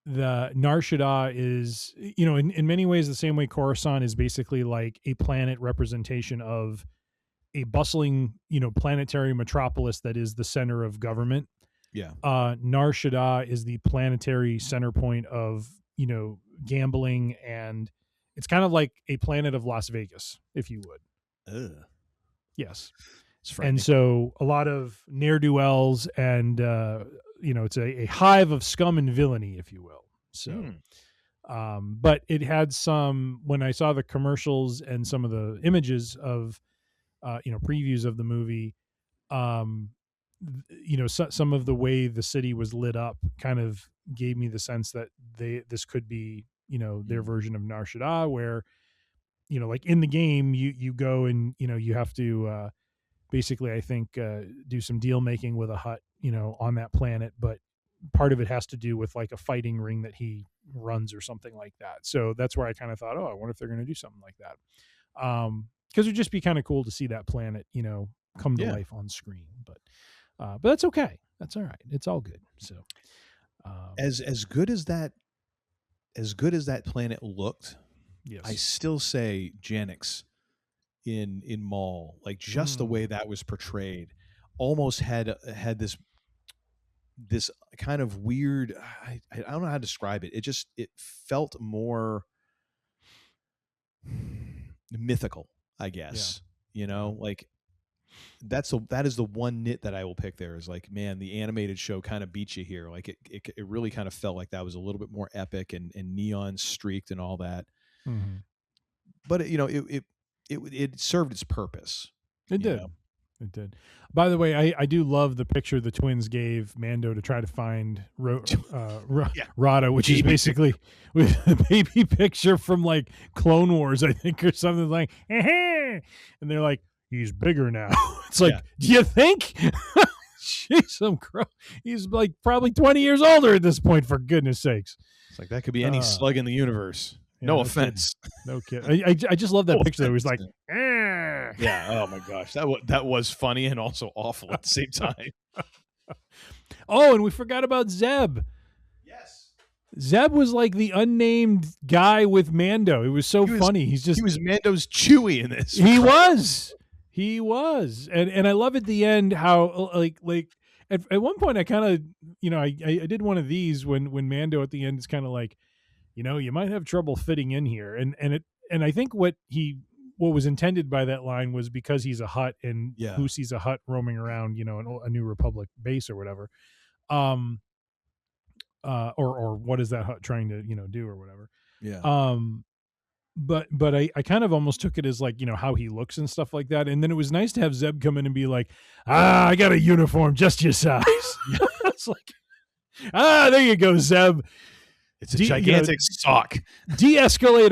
the Nar Shaddaa is, in many ways the same way Coruscant is basically like a planet representation of a bustling, planetary metropolis that is the center of government. Yeah. Nar Shaddaa is the planetary center point of, gambling, and it's kind of like a planet of Las Vegas, if you would. Ugh. Yes. And so a lot of ne'er-do-wells and, it's a hive of scum and villainy, if you will. So, but it had some, when I saw the commercials and some of the images of, previews of the movie, some of the way the city was lit up kind of gave me the sense that this could be, their version of Nar Shaddaa, where, like in the game, you go and, you have to, basically, I think, do some deal making with a Hutt, on that planet, but part of it has to do with like a fighting ring that he runs or something like that. So that's where I kind of thought, oh, I wonder if they're going to do something like that. Because it'd just be kind of cool to see that planet, come to life on screen. But that's okay. That's all right. It's all good. So as good as that planet looked, yes, I still say Janix in Maul, like just the way that was portrayed, almost had this kind of weird. I don't know how to describe it. It felt more mythical, I guess. Like that is the one nit that I will pick. There is like, man, the animated show kind of beat you here. Like it really kind of felt like that was a little bit more epic and neon streaked and all that. Mm-hmm. But it served its purpose. It did. It did. By the way, I do love the picture the twins gave Mando to try to find Rada, which is basically with a baby picture from like Clone Wars, I think, or something like, and they're like, he's bigger now. It's like, Yeah. do you think? Jeez, he's like probably 20 years older at this point, for goodness sakes. It's like that could be any slug in the universe. Yeah, no no offense. No kidding. I just love that No picture. That was like, offense. Yeah. Oh my gosh, that was funny and also awful at the same time. oh, and we forgot about Zeb. Yes. Zeb was like the unnamed guy with Mando. It was so funny. He was Mando's Chewie in this. He was, and I love at the end how like at one point I kind of I did one of these when Mando at the end is kind of like, you might have trouble fitting in here, and I think what was intended by that line was because he's a Hutt and who sees a Hutt roaming around a New Republic base or whatever, or what is that Hutt trying to do or whatever. But I kind of almost took it as like, how he looks and stuff like that. And then it was nice to have Zeb come in and be like, I got a uniform just your size. It's like, there you go, Zeb. It's a gigantic sock. De-escalate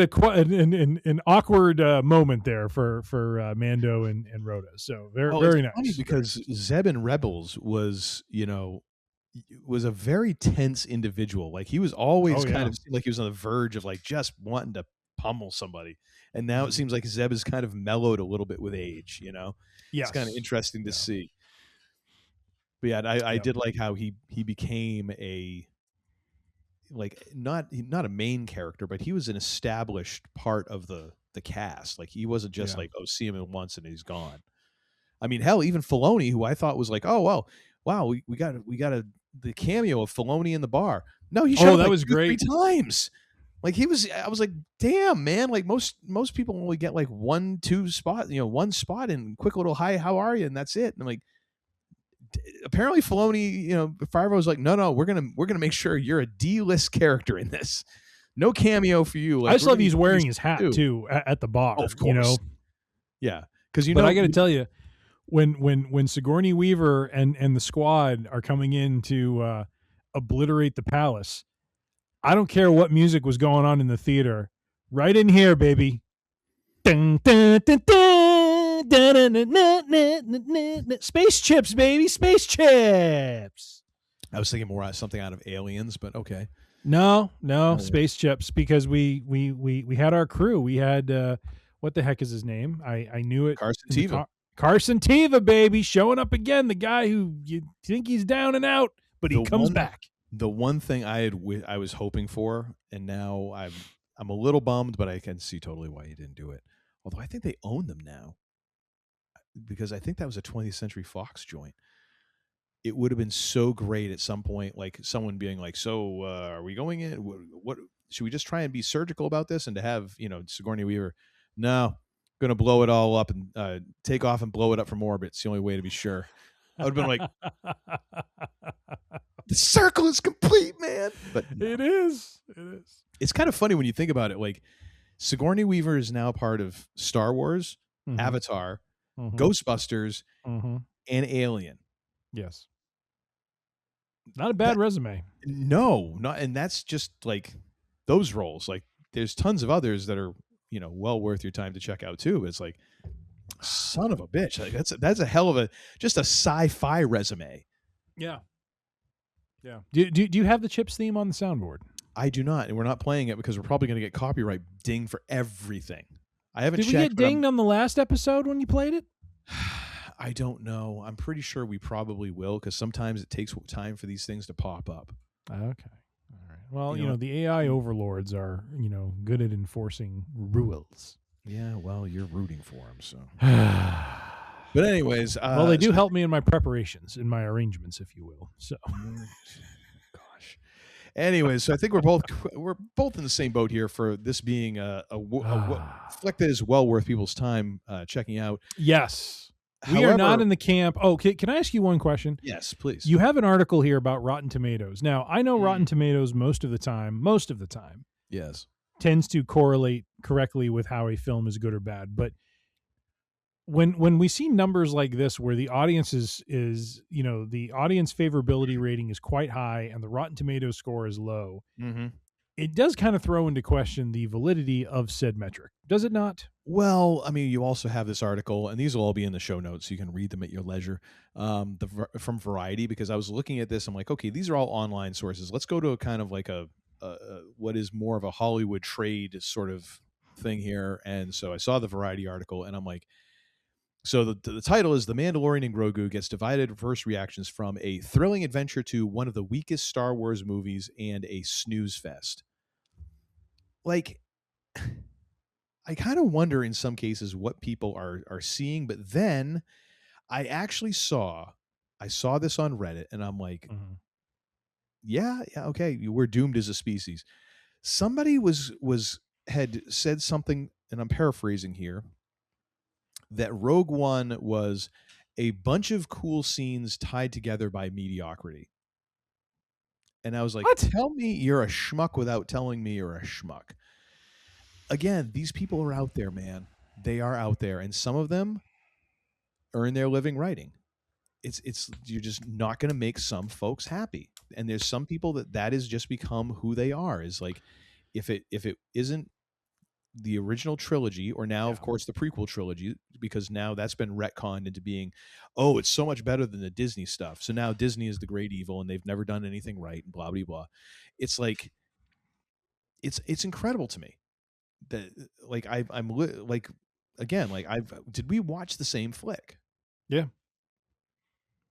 an awkward moment there for Mando and Rhoda. So very nice. Funny because Zeb in Rebels was a very tense individual. Like he was always kind of like he was on the verge of like just wanting to pummel somebody, and now it seems like Zeb is kind of mellowed a little bit with age. It's kind of interesting to see. But yeah, I did like how he became a not a main character, but he was an established part of the cast. Like he wasn't just like, see him in once and he's gone. I mean, hell, even Filoni, who I thought was like, wow, we got the cameo of Filoni in the bar. No, he showed up was great 3 times. Like I was like, damn, man. Like most people only get like 1-2 spot, one spot and quick little hi, how are you? And that's it. And I'm like, apparently Filoni, Favreau was like, no, we're gonna make sure you're a D-list character in this. No cameo for you. Like, I just love he's wearing his hat too at the bar. Oh, of course. Yeah. Because but I got to tell you, when Sigourney Weaver and the squad are coming in to obliterate the palace, I don't care what music was going on in the theater. Right in here, baby. Dun, dun, dun, dun, dun, dun, dun, dun, dun. Space chips, baby. Space chips. I was thinking more something out of Aliens, but okay. No, space chips, because we had our crew. We had what the heck is his name? I knew it. Carson Teva. Carson Teva, baby, showing up again. The guy who you think he's down and out, but he comes back. The one thing I was hoping for, and now I'm a little bummed, but I can see totally why he didn't do it. Although I think they own them now, because I think that was a 20th Century Fox joint. It would have been so great at some point, like someone being like, "So, are we going in? What should we just try and be surgical about this?" And to have Sigourney Weaver, no, going to blow it all up and take off and blow it up from orbit. It's the only way to be sure. I would have been like, the circle is complete, man. But no. It is. It's kind of funny when you think about it. Like Sigourney Weaver is now part of Star Wars, Avatar, Ghostbusters, and Alien. Yes. Not a bad resume. No, not, and that's just like those roles. Like there's tons of others that are, well worth your time to check out too. But it's like, son of a bitch. Like that's a hell of just a sci-fi resume. Yeah. Yeah. Do you have the Chips theme on the soundboard? I do not, and we're not playing it because we're probably going to get copyright ding for everything. I haven't checked. Did we get dinged on the last episode when you played it? I don't know. I'm pretty sure we probably will, because sometimes it takes time for these things to pop up. Okay. All right. Well, the AI overlords are, good at enforcing rules. Yeah, well, you're rooting for them, so. But anyways. Well, they do help me in my preparations, in my arrangements, if you will. So. Gosh. Anyways, so I think we're both in the same boat here for this being a flick that is well worth people's time checking out. Yes. We are not in the camp. Oh, can I ask you one question? Yes, please. You have an article here about Rotten Tomatoes. Now, I know Rotten Tomatoes most of the time, yes, tends to correlate correctly with how a film is good or bad. But when we see numbers like this, where the audience is the audience favorability rating is quite high and the Rotten Tomatoes score is low, it does kind of throw into question the validity of said metric, does it not? Well, I mean, you also have this article, and these will all be in the show notes, so you can read them at your leisure. From Variety, because I was looking at this, I'm like, okay, these are all online sources. Let's go to a kind of like a what is more of a Hollywood trade sort of thing here. And so I saw the Variety article, and I'm like, so the title is "The Mandalorian and Grogu Gets Divided First Reactions from a Thrilling Adventure to One of the Weakest Star Wars Movies and a Snooze Fest." Like, I kind of wonder in some cases what people are seeing, but then I saw this on Reddit, and I'm like, yeah, okay, we're doomed as a species. Somebody had said something, and I'm paraphrasing here, that Rogue One was a bunch of cool scenes tied together by mediocrity. And I was like, What? Tell me you're a schmuck without telling me you're a schmuck. Again, these people are out there, man. They are out there, and some of them earn their living writing. It's you're just not going to make some folks happy, and there's some people that is just become who they are. Is like, if it isn't the original trilogy, or now, of course, the prequel trilogy, because now that's been retconned into being, oh, it's so much better than the Disney stuff. So now Disney is the great evil, and they've never done anything right, and blah blah blah. It's like, it's incredible to me that, like, like, again, like, did we watch the same flick? Yeah.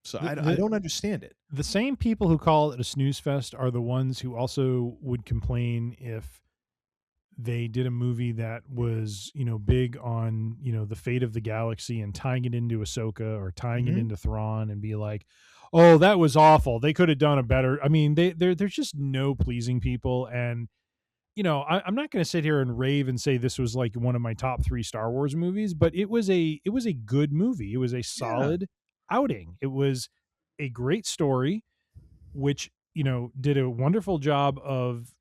So I don't understand it. The same people who call it a snooze fest are the ones who also would complain if they did a movie that was, big on, the fate of the galaxy and tying it into Ahsoka or tying it into Thrawn, and be like, oh, that was awful. They could have done a better. I mean, there's just no pleasing people. And, I'm not going to sit here and rave and say this was like one of my top 3 Star Wars movies, but it was a good movie. It was a solid outing. It was a great story, which, did a wonderful job of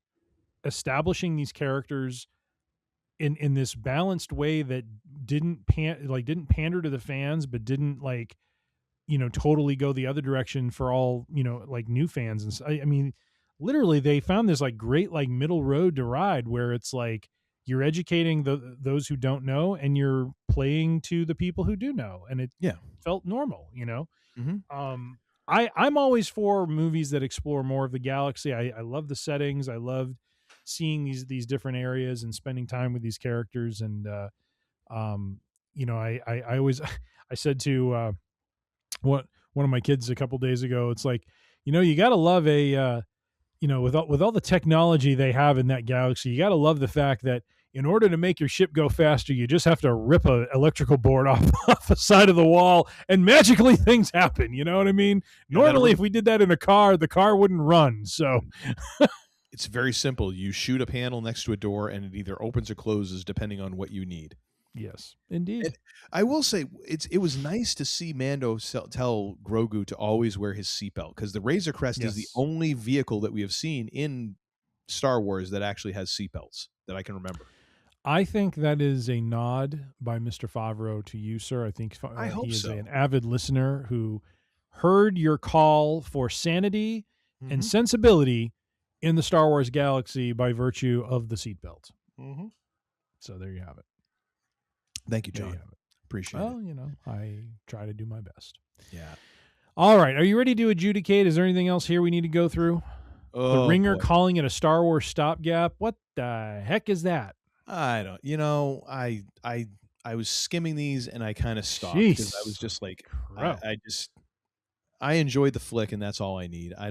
establishing these characters in this balanced way that didn't pander to the fans, but didn't totally go the other direction for all, like new fans. And I mean, literally they found this like great, like middle road to ride, where it's like, you're educating those who don't know, and you're playing to the people who do know. And it felt normal, I'm always for movies that explore more of the galaxy. I love the settings. I loved seeing these different areas and spending time with these characters. And, I always, I said to, one of my kids a couple days ago, it's like, you got to love with all the technology they have in that galaxy, you got to love the fact that in order to make your ship go faster, you just have to rip an electrical board off the side of the wall, and magically things happen. You know what I mean? Normally, if we did that in a car, the car wouldn't run. So it's very simple. You shoot a panel next to a door, and it either opens or closes depending on what you need. Yes, indeed. And I will say, it was nice to see Mando tell Grogu to always wear his seatbelt, because the Razor Crest is the only vehicle that we have seen in Star Wars that actually has seatbelts that I can remember. I think that is a nod by Mr. Favreau to you, sir. I think I hope he is so. an avid listener who heard your call for sanity and sensibility in the Star Wars galaxy by virtue of the seatbelt. So there you have it. Thank you, John. Appreciate it. Well, I try to do my best. Yeah. All right. Are you ready to adjudicate? Is there anything else here we need to go through? The Ringer calling it a Star Wars stopgap. What the heck is that? I don't. I was skimming these, and I kind of stopped, because I was just like, I enjoyed the flick, and that's all I need. I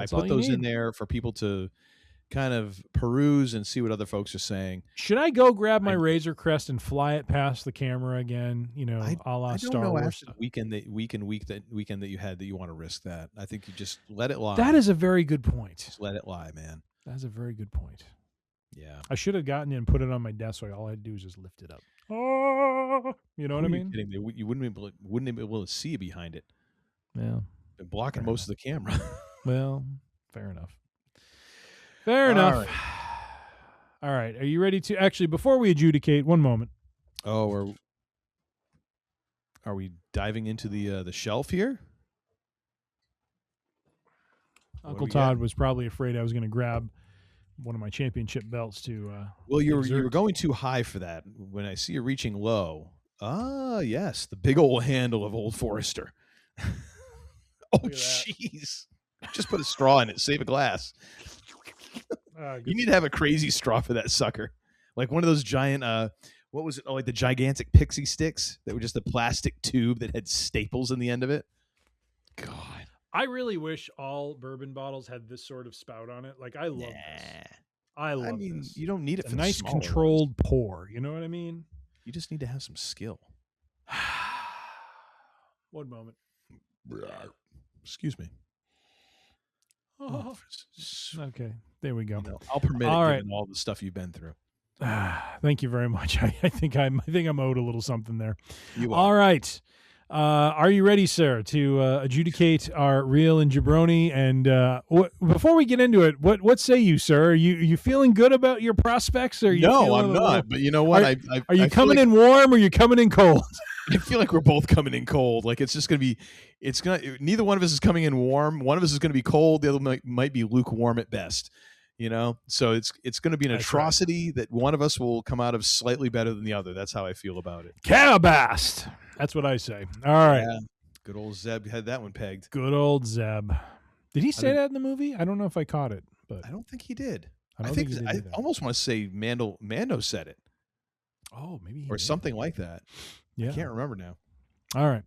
put those in there for people to kind of peruse and see what other folks are saying. Should I go grab my Razor Crest and fly it past the camera again? A la Star Wars. Weekend that you had that you want to risk that. I think you just let it lie. That is a very good point. Just let it lie, man. That's a very good point. Yeah. I should have gotten it and put it on my desk, so all I had to do was just lift it up. Oh, you know what I mean? You wouldn't be able to see behind it. Yeah. Been blocking most of the camera. Well, fair enough. Fair enough. All right. Are you ready to actually, before we adjudicate, one moment. Oh, are we diving into the shelf here? Uncle Todd was probably afraid I was going to grab one of my championship belts to. Well, you were exert. going too high for that. When I see you reaching low, yes, the big old handle of Old Forester. Oh, Look at that. jeez! Just put a straw in it. Save a glass. You need to have a crazy straw for that sucker, like one of those giant. What was it? Oh, like the gigantic pixie sticks that were just a plastic tube that had staples in the end of it. God, I really wish all bourbon bottles had this sort of spout on it. Like I love this. I love this. you don't need it A for nice the smaller controlled pour. You know what I mean? You just need to have some skill. One moment. Excuse me. Oh. Okay, there we go. I'll permit All it right. given all the stuff you've been through. Thank you very much. I think I'm owed a little something there. You All right. Are you ready, sir, to adjudicate our real and jabroni? And before we get into it, what say you, sir? Are you feeling good about your prospects? Or are you No, feeling I'm a not. little- But you know what? Are you coming in warm or you coming in cold? I feel like we're both coming in cold. Like it's just gonna be. Neither one of us is coming in warm. One of us is gonna be cold. The other might be lukewarm at best. You know, so it's going to be an That's atrocity that one of us will come out of slightly better than the other. That's how I feel about it. Calabast. That's what I say. All right. Yeah. Good old Zeb had that one pegged. Good old Zeb. Did he say that in the movie? I don't know if I caught it, but I don't think he did. I don't think think he did I either. almost want to say Mando said it Oh, maybe he or did. something like that. Yeah. I can't remember now. All right.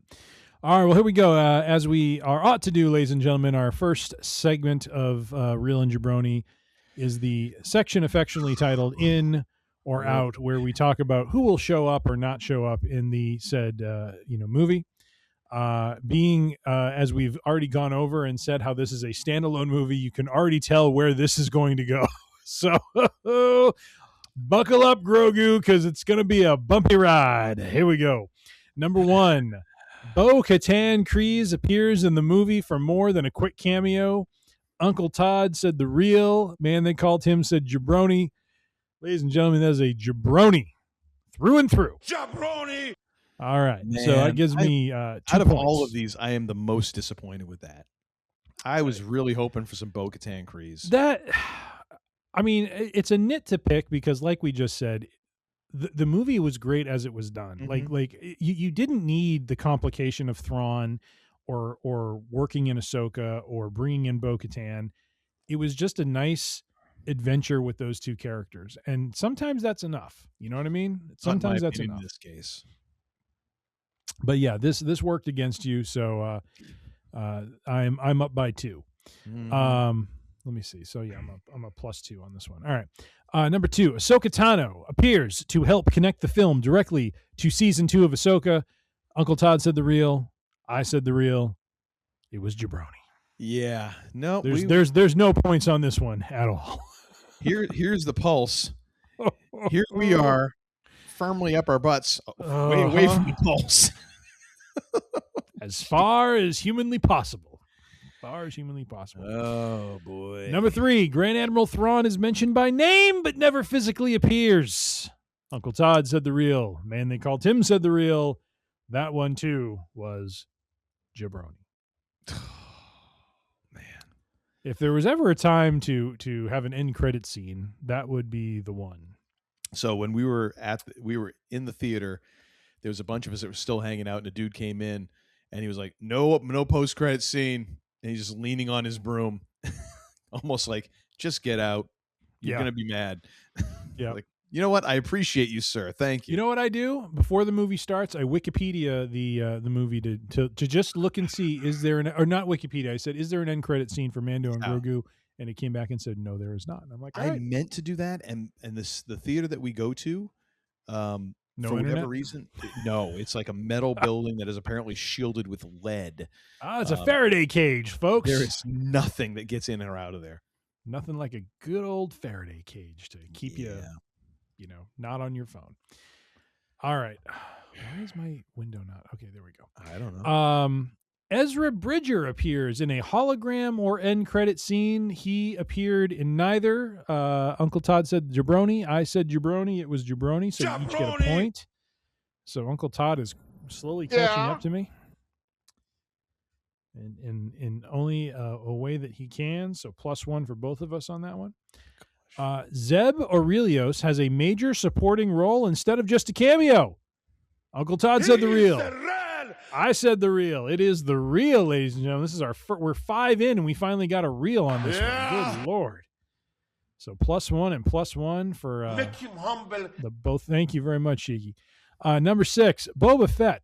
Well, here we go. As we are ought to do, ladies and gentlemen, our first segment of Real and Jabroni is the section affectionately titled In or Out, where we talk about who will show up or not show up in the said movie. Being as we've already gone over and said how this is a standalone movie, you can already tell where this is going to go. So buckle up, Grogu, because it's going to be a bumpy ride. Here we go. Number 1, Bo-Katan Kryze appears in the movie for more than a quick cameo. Uncle Todd said the real man they called him said jabroni. Ladies and gentlemen, that is a jabroni through and through. Jabroni! All right. Man, so that gives me 2 out of points. all of these, I am the most disappointed with that. I was really hoping for some Bo-Katan Kryze. That, I mean, it's a nit to pick because, like we just said, the movie was great as it was done. Mhm. Like you didn't need the complication of Thrawn or working in Ahsoka or bringing in Bo-Katan. It was just a nice adventure with those 2 characters, and sometimes that's enough. You know what I mean? Sometimes that's enough. In this case. But yeah, this worked against you, so I'm up by 2. Mhm. Let me see. So yeah, I'm a +2 on this one. All right. Number 2, Ahsoka Tano appears to help connect the film directly to season 2 of Ahsoka. Uncle Todd said the real. I said the real. It was jabroni. Yeah. No. There's no points on this one at all. Here's the pulse. Here we are, firmly up our butts, way away from the pulse. As far as humanly possible. Oh boy. Number 3, Grand Admiral Thrawn is mentioned by name but never physically appears. Uncle Todd said the real. Man they called him said the real. That one too was jabroni. Man. If there was ever a time to have an end credit scene, that would be the one. So when we were in the theater, there was a bunch of us that were still hanging out, and a dude came in, and he was like, "No post credit scene," and he's just leaning on his broom, almost like, "Just get out. You're gonna be mad." Yeah. Like, you know what? I appreciate you, sir. Thank you. You know what I do before the movie starts? I Wikipedia the movie to just look and see is there or not Wikipedia. I said, is there an end credit scene for Mando and Grogu? And it came back and said, no, there is not. And I'm like, all I right. meant to do that, and the theater that we go to, No for internet? whatever reason, no, it's like a metal building that is apparently shielded with lead. It's a Faraday cage, folks. There is nothing that gets in or out of there. Nothing like a good old Faraday cage to keep you not on your phone. All right. Why is my window not? Okay, there we go. I don't know. Ezra Bridger appears in a hologram or end credit scene. He appeared in neither. Uncle Todd said jabroni. I said jabroni. It was jabroni. So you each get a point. So Uncle Todd is slowly catching up to me. In only a way that he can. So +1 for both of us on that one. Zeb Aurelios has a major supporting role instead of just a cameo. Uncle Todd said the real. I said the real. It is the real, ladies and gentlemen. This is we're 5 in, and we finally got a reel on this one. Good Lord. So +1 and +1 for Make him humble. the both. Thank you very much, Shiggy. Number 6, Boba Fett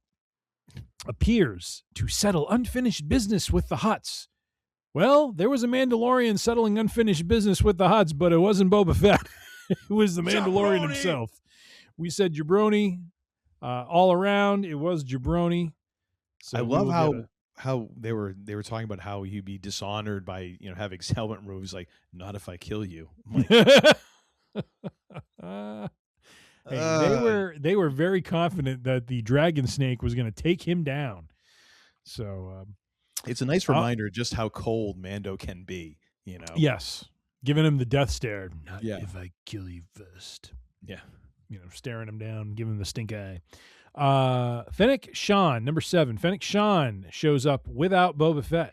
appears to settle unfinished business with the Hutts. Well, there was a Mandalorian settling unfinished business with the Hutts, but it wasn't Boba Fett. It was the Mandalorian himself. We said jabroni all around. It was jabroni. So I love how they were talking about how he'd be dishonored by having his helmet removed. He's like, not if I kill you. I'm like, they were very confident that the dragon snake was going to take him down. So it's a nice reminder just how cold Mando can be. Yes, giving him the death stare. Not if I kill you first. Yeah, staring him down, giving him the stink eye. Fennec Shan, number 7. Fennec Shan shows up without Boba Fett.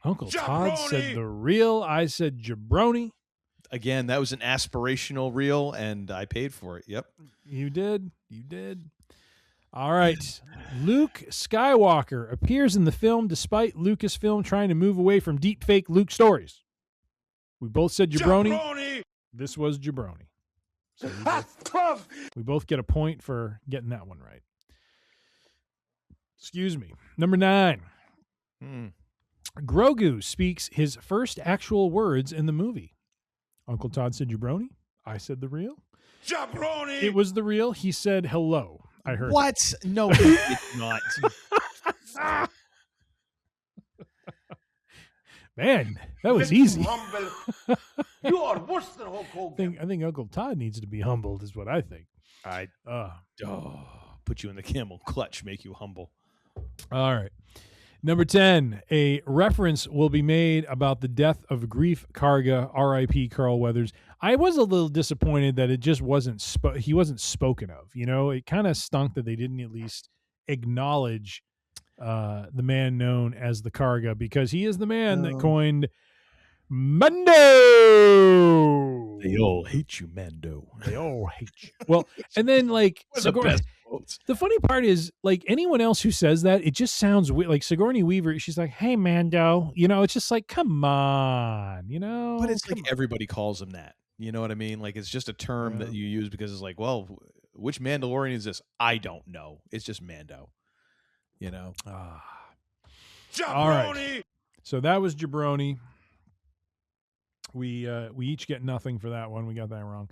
Uncle Todd said the real. I said jabroni. Again, that was an aspirational reel, and I paid for it. Yep. You did. All right. Luke Skywalker appears in the film despite Lucasfilm trying to move away from deep fake Luke stories. We both said jabroni. This was jabroni. So we both get a point for getting that one right. Excuse me. Number 9. Grogu speaks his first actual words in the movie. Uncle Todd said jabroni. I said the real. Jabroni. It was the real. He said hello. I heard. What? No, he did not. Man, that was easy. You are worse than Hulk Hogan. I think Uncle Todd needs to be humbled, is what I think. Put you in the camel clutch, make you humble. All right. Number 10, a reference will be made about the death of Grief Karga, R.I.P. Carl Weathers. I was a little disappointed that it just wasn't he wasn't spoken of. It kind of stunk that they didn't at least acknowledge the man known as the Karga, because he is the man that coined Mando. They all hate you, Mando. They all hate you. Well, and then the funny part is, anyone else who says that, it just sounds weird. Like Sigourney Weaver, she's like, "Hey, Mando," it's just like, come on, But it's like everybody calls him that. You know what I mean? Like, it's just a term that you use because it's like, well, which Mandalorian is this? I don't know. It's just Mando. All right. So that was jabroni. We each get nothing for that one. We got that wrong.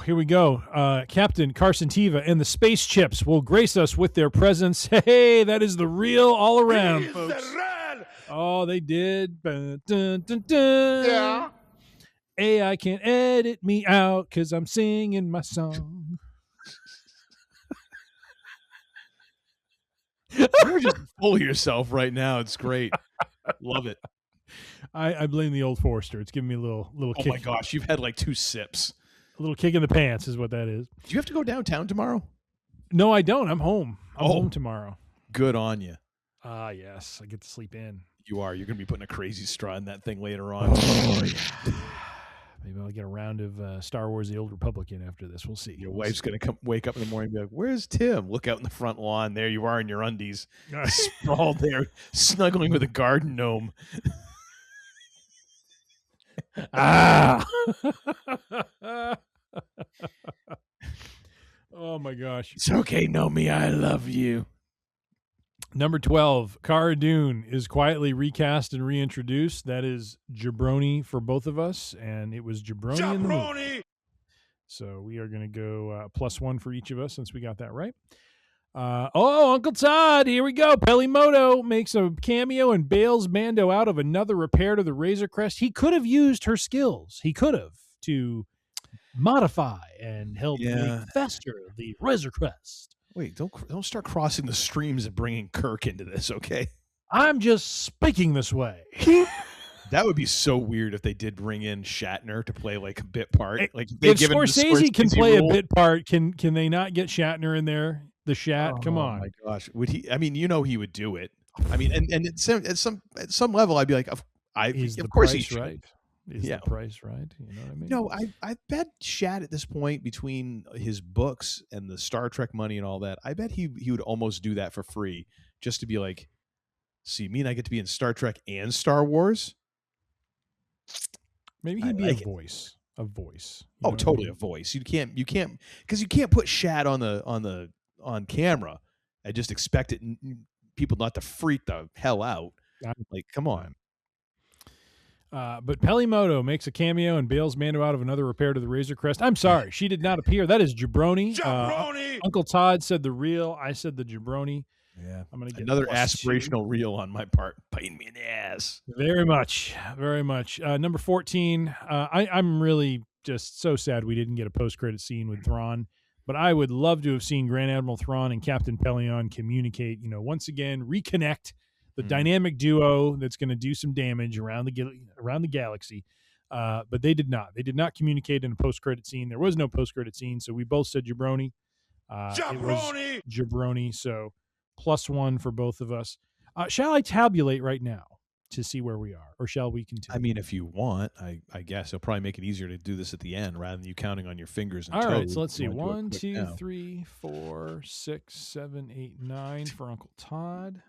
Here we go. Captain Carson Teva and the Space Chips will grace us with their presence. Hey, that is the real all around, folks. Oh, they did. Dun, dun, dun, dun. Yeah. AI can't edit me out because I'm singing my song. You're just full of yourself right now. It's great. Love it. I blame the old Forester. It's giving me a little kick. Oh my gosh, you've had like 2 sips. A little kick in the pants is what that is. Do you have to go downtown tomorrow? No, I don't. I'm home. I'm home tomorrow. Good on you. Yes. I get to sleep in. You are. You're going to be putting a crazy straw in that thing later on. Maybe I'll get a round of Star Wars The Old Republic in after this. We'll see. Your wife's going to wake up in the morning and be like, "Where's Tim?" Look out in the front lawn. There you are in your undies. Sprawled there, snuggling with a garden gnome. Oh my gosh. It's okay, Nomi. I love you. Number 12, Cara Dune is quietly recast and reintroduced. That is jabroni for both of us, and it was jabroni in the movie. So we are going to go +1 for each of us since we got that right. Uncle Todd, here we go. Pelimoto makes a cameo and bails Mando out of another repair to the Razor Crest. He could have used her skills. He could have to modify and help make faster the Razor Crest. Wait, don't start crossing the streams and bringing Kirk into this, okay? I'm just speaking this way. That would be so weird if they did bring in Shatner to play like a bit part. Like if Scorsese can play a bit part, can they not get Shatner in there? The Shat, come on! Oh my gosh, would he? I mean, he would do it. I mean, and at some level, I'd be like, of course he should. Right. is Yeah. the price right? You know what I mean? No, I bet Shad at this point, between his books and the Star Trek money and all that, I bet he would almost do that for free just to be like, see, me and I get to be in Star Trek and Star Wars. Maybe I he'd be like a voice. A voice. You Oh, know what I totally mean? a voice. You can't because you can't put Shad on camera and just expect people not to freak the hell out. Like, come on. But Pelimoto makes a cameo and bails Mando out of another repair to the Razor Crest. I'm sorry, she did not appear. That is Jabroni. Jabroni! Uncle Todd said the real. I said the Jabroni. Yeah, I'm gonna get another +2. aspirational reel on my part, biting me in the ass. Very much, very much. Number 14. I'm really just so sad we didn't get a post-credit scene with Thrawn, but I would love to have seen Grand Admiral Thrawn and Captain Pelion communicate. Once again, reconnect the dynamic duo that's going to do some damage around the galaxy. But they did not. They did not communicate in a post-credit scene. There was no post-credit scene, so we both said Jabroni. It was Jabroni, so +1 for both of us. Shall I tabulate right now to see where we are, or shall we continue? I mean, if you want, I guess it'll probably make it easier to do this at the end rather than you counting on your fingers and All toes. right, so let's see. You wanna 1, do it quick 2, now. 3, 4, 6, 7, 8, 9 for Uncle Todd.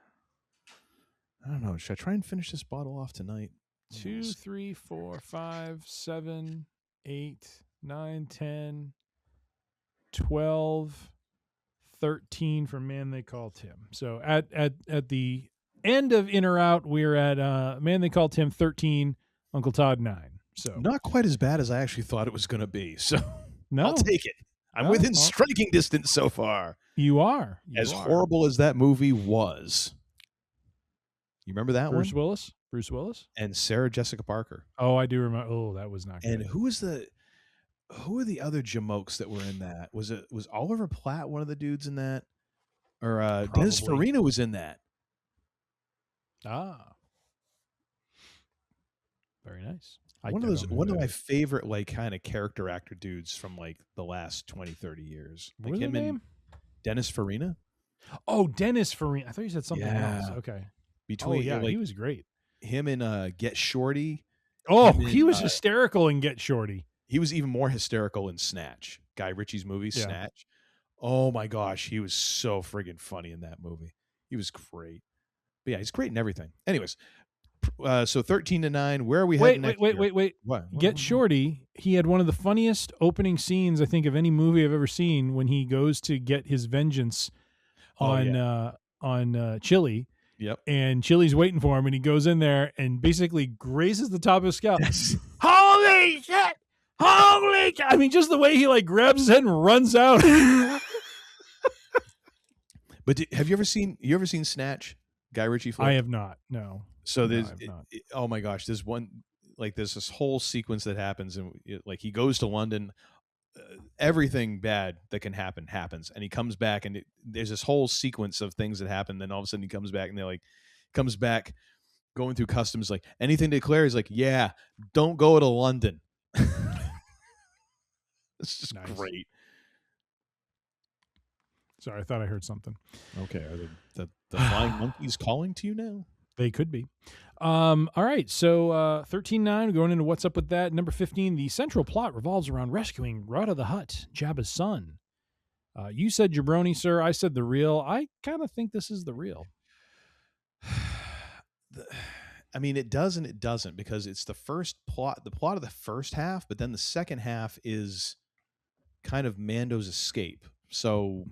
I don't know. Should I try and finish this bottle off tonight? 2, 3, 4, 5, 7, 8, 9, 10, 12, 13 for Man They Call Tim. So at the end of In or Out, we're at Man They Call Tim 13, Uncle Todd 9. So Not quite as bad as I actually thought it was going to be. So no, I'll take it. I'm No, within well- striking distance so far. you are. You As are. horrible as that movie was. You remember that Bruce one? Willis? Bruce Willis? And Sarah Jessica Parker. Oh, I do remember. Oh, that was not good. And who are the other jamokes that were in that? Was Oliver Platt one of the dudes in that? Or Dennis Probably. Farina was in that. Very nice. One of my favorite like kind of character actor dudes from like the last 20, 30 years. What Like was him his and name? Dennis Farina. Oh, Dennis Farina. I thought you said something else. Yeah. Okay. Between yeah, like he was great. him and Get Shorty. Oh, him and, he was hysterical in Get Shorty. He was even more hysterical in Snatch. Guy Ritchie's movie, Yeah. Snatch. Oh my gosh, he was so friggin' funny in that movie. He was great. But yeah, he's great in everything. Anyways, so 13 to 9. Where are we heading next? Wait. What? Get Shorty. He had one of the funniest opening scenes, I think, of any movie I've ever seen when he goes to get his vengeance on Chili. Yep. And Chili's waiting for him, and he goes in there and basically grazes the top of his scalp. Holy shit! Holy! I mean, just the way he like grabs his head and runs out. But have you ever seen Snatch? Guy Ritchie flick? I have not. No. So No, there's I have not. oh my gosh, there's this whole sequence that happens, and like he goes to London. Everything bad that can happen happens, and he comes back, and there's this whole sequence of things that happen. Then all of a sudden he comes back, and they're like, comes back going through customs, like anything to declare. He's like, yeah, don't go to London. It's just Nice. great. Sorry, I thought I heard something. Okay, are the flying monkeys calling to you now? They could be. All right, so 13-9, going into what's up with that. Number 15, the central plot revolves around rescuing Rada the Hutt, Jabba's son. You said Jabroni, sir. I said the real. I kind of think this is the real. I mean, it does and it doesn't, because it's the plot of the first half, but then the second half is kind of Mando's escape. So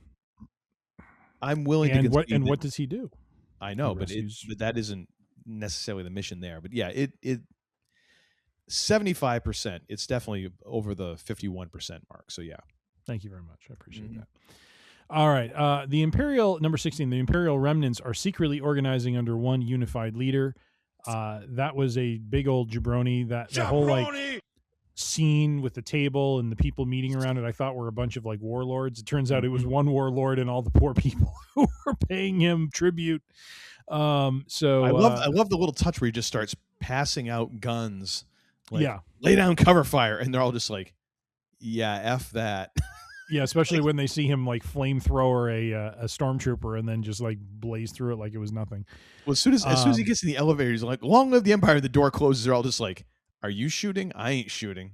I'm willing to concede that- what does he do? I know, He but rescues- but that isn't necessarily the mission there. But yeah, it 75%. It's definitely over the 51% mark. So yeah. Thank you very much. I appreciate Mhm. that. All right. The Imperial, number 16, the Imperial remnants are secretly organizing under one unified leader. That was a big old jabroni. The whole like scene with the table and the people meeting around it, I thought were a bunch of like warlords. It turns out it was one warlord and all the poor people who were paying him tribute. So I love the little touch where he just starts passing out guns. Like, yeah. lay down cover fire, and they're all just like, yeah, F that. Yeah, especially when they see him like flamethrower a stormtrooper and then just like blaze through it like it was nothing. Well, as soon as he gets in the elevator, he's like, long live the Empire, and the door closes, they're all just like, Are you shooting? I ain't shooting.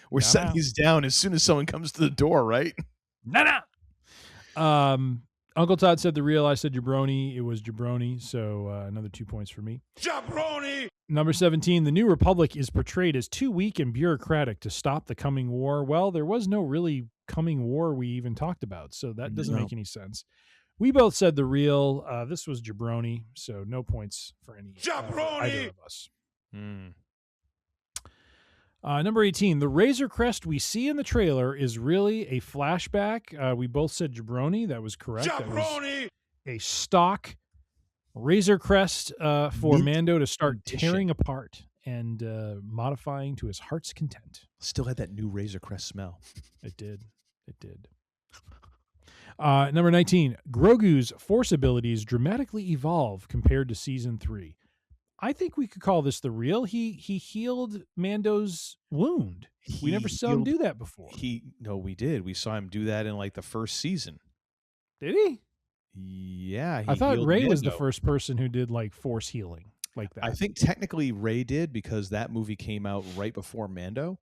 We're Nah, setting nah. these down as soon as someone comes to the door, right? Nah. Uncle Todd said the real. I said jabroni. It was jabroni. So another 2 points for me. Jabroni! Number 17, the New Republic is portrayed as too weak and bureaucratic to stop the coming war. Well, there was no really coming war we even talked about, so that doesn't make any sense. We both said the real. This was jabroni, so no points for any either of us. Number 18, the Razor Crest we see in the trailer is really a flashback. We both said jabroni. That was correct. Jabroni! That was a stock Razor Crest for Mando to start tearing apart and modifying to his heart's content. Still had that new Razor Crest smell. It did. It did. Number 19, Grogu's Force abilities dramatically evolve compared to Season 3. I think we could call this the real. He healed Mando's wound. We never saw him do that before. No, we did. We saw him do that in like the first season. Did he? Yeah. I thought Rey was the first person who did like force healing like that. I think technically Rey did because that movie came out right before Mando,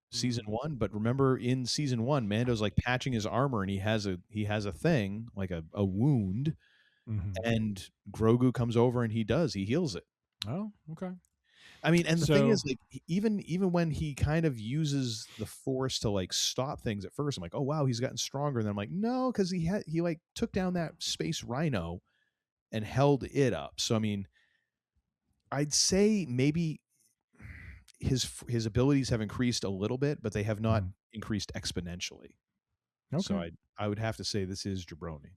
Season 1. But remember in Season 1, Mando's like patching his armor and he has a thing, like a wound. Mm-hmm. And Grogu comes over and he heals it. Oh, okay. I mean, and the thing is, like, even when he kind of uses the Force to like stop things at first, I'm like, oh wow, he's gotten stronger. And then I'm like, no, because he like took down that space rhino and held it up. So I mean, I'd say maybe his abilities have increased a little bit, but they have not increased exponentially. Okay. So I would have to say this is jabroni.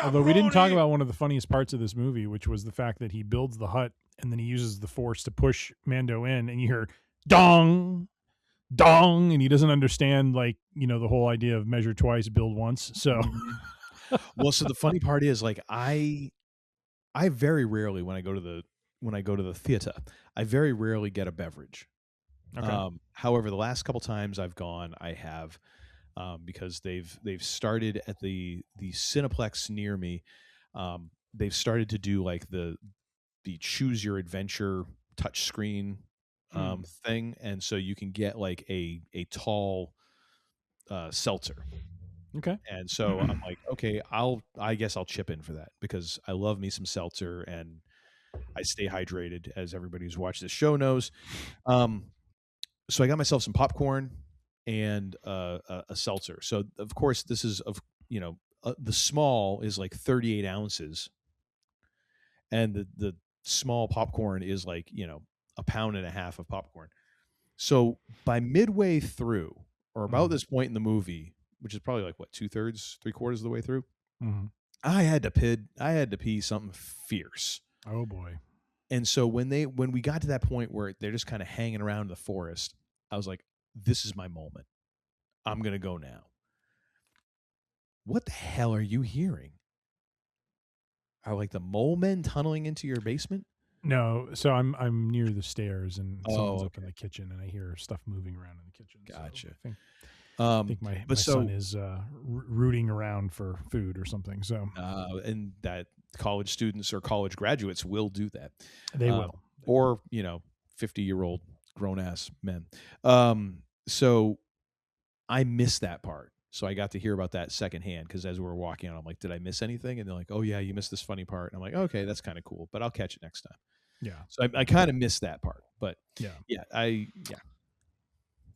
Although we didn't talk about one of the funniest parts of this movie, which was the fact that he builds the hut and then he uses the Force to push Mando in, and you hear dong, dong, and he doesn't understand, like, you know, the whole idea of measure twice, build once. So, well, so the funny part is, like, I very rarely when I go to the theater, I very rarely get a beverage. Okay. However, the last couple times I've gone, I have. Because they've started at the Cineplex near me. They've started to do like the choose your adventure touchscreen thing, and so you can get like a tall seltzer. Okay. And so I'm like, okay, I guess I'll chip in for that because I love me some seltzer and I stay hydrated, as everybody who's watched this show knows. So I got myself some popcorn and a seltzer. So of course this is the small is like 38 ounces, and the small popcorn is like a pound and a half of popcorn. So by midway through, or about this point in the movie, which is probably like what 2/3, 3/4 of the way through, I had to pee something fierce. Oh boy! And so when we got to that point where they're just kind of hanging around the forest, I was like, this is my moment. I'm going to go now. What the hell are you hearing? Are like the mole men tunneling into your basement? No, so I'm near the stairs and someone's up in the kitchen and I hear stuff moving around in the kitchen. Gotcha. So I think my son is rooting around for food or something. So and that college students or college graduates will do that. They will. Or 50-year-old grown-ass men. So I missed that part. So I got to hear about that secondhand because as we were walking out, I'm like, did I miss anything? And they're like, oh, yeah, you missed this funny part. And I'm like, okay, that's kind of cool, but I'll catch it next time. Yeah. So I kind of missed that part. But yeah.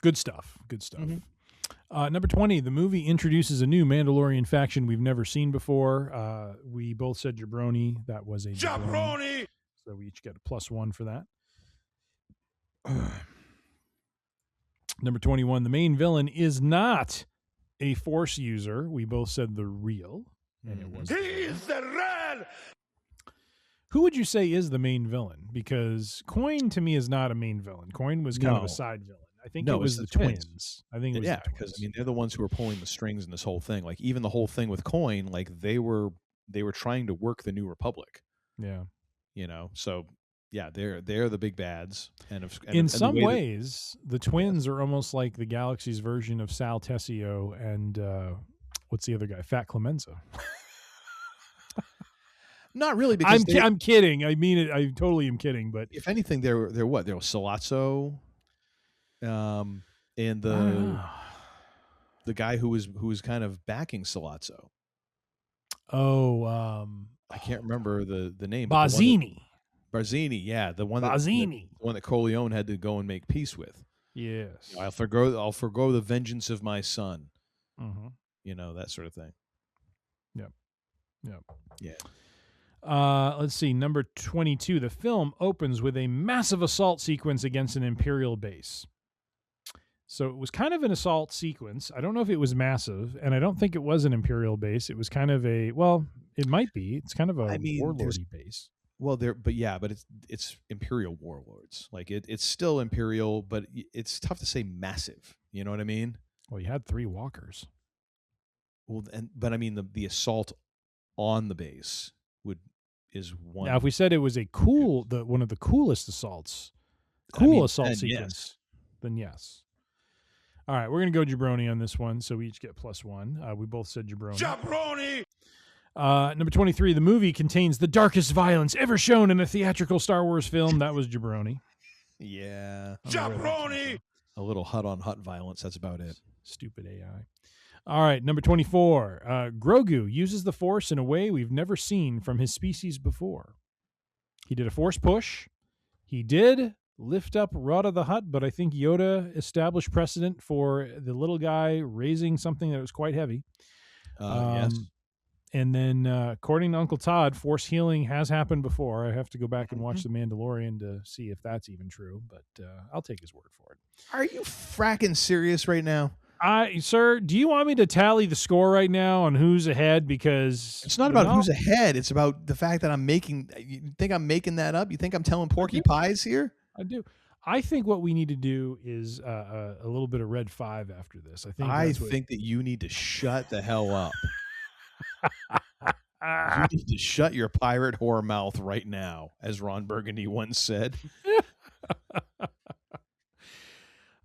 Good stuff. Good stuff. Mm-hmm. Number 20, the movie introduces a new Mandalorian faction we've never seen before. We both said jabroni. That was a jabroni. So we each get a +1 for that. Number 21, the main villain is not a Force user. We both said the real, and it was. He is the red. Who would you say is the main villain? Because Coin to me is not a main villain. Coin was kind of a side villain. I think it was the twins. I think it was the twins. Because I mean they're the ones who were pulling the strings in this whole thing. Like even the whole thing with Coin, like they were trying to work the New Republic. Yeah. So yeah, they're the big bads. And in some ways, the twins are almost like the galaxy's version of Sal Tessio and what's the other guy? Fat Clemenza. Not really, because I'm kidding. I mean it. I totally am kidding. But if anything, they're what? They're Sollozzo, and the guy who was kind of backing Sollozzo. I can't remember the name. Bazzini. Barzini, yeah, the one that Corleone had to go and make peace with. Yes. I'll forgo the vengeance of my son. Mm-hmm. That sort of thing. Yep. Yeah. Let's see. Number 22. The film opens with a massive assault sequence against an Imperial base. So it was kind of an assault sequence. I don't know if it was massive, and I don't think it was an Imperial base. It was kind of it might be. It's kind of a warlordy base. Well, but it's Imperial warlords. Like it's still Imperial, but it's tough to say massive. You know what I mean? Well, you had 3 walkers. Well, but I mean the assault on the base is one. Now, if we said it was one of the coolest assaults, assault sequence, then yes. All right, we're gonna go jabroni on this one, so we each get +1. We both said jabroni. Jabroni! Number 23, the movie contains the darkest violence ever shown in a theatrical Star Wars film. That was jabroni. Yeah. Jabroni! A little hut-on-hut violence, that's about it. Stupid AI. All right, number 24, Grogu uses the Force in a way we've never seen from his species before. He did a Force push. He did lift up Rada the Hutt, but I think Yoda established precedent for the little guy raising something that was quite heavy. Yes. And then, according to Uncle Todd, Force healing has happened before. I have to go back and watch The Mandalorian to see if that's even true, but I'll take his word for it. Are you fracking serious right now? Sir, do you want me to tally the score right now on who's ahead? Because it's not about who's ahead. It's about the fact that you think I'm making that up? You think I'm telling Porky Pies here? I do. I think what we need to do is a little bit of Red 5 after this. I think that you need to shut the hell up. You need to shut your pirate whore mouth right now, as Ron Burgundy once said.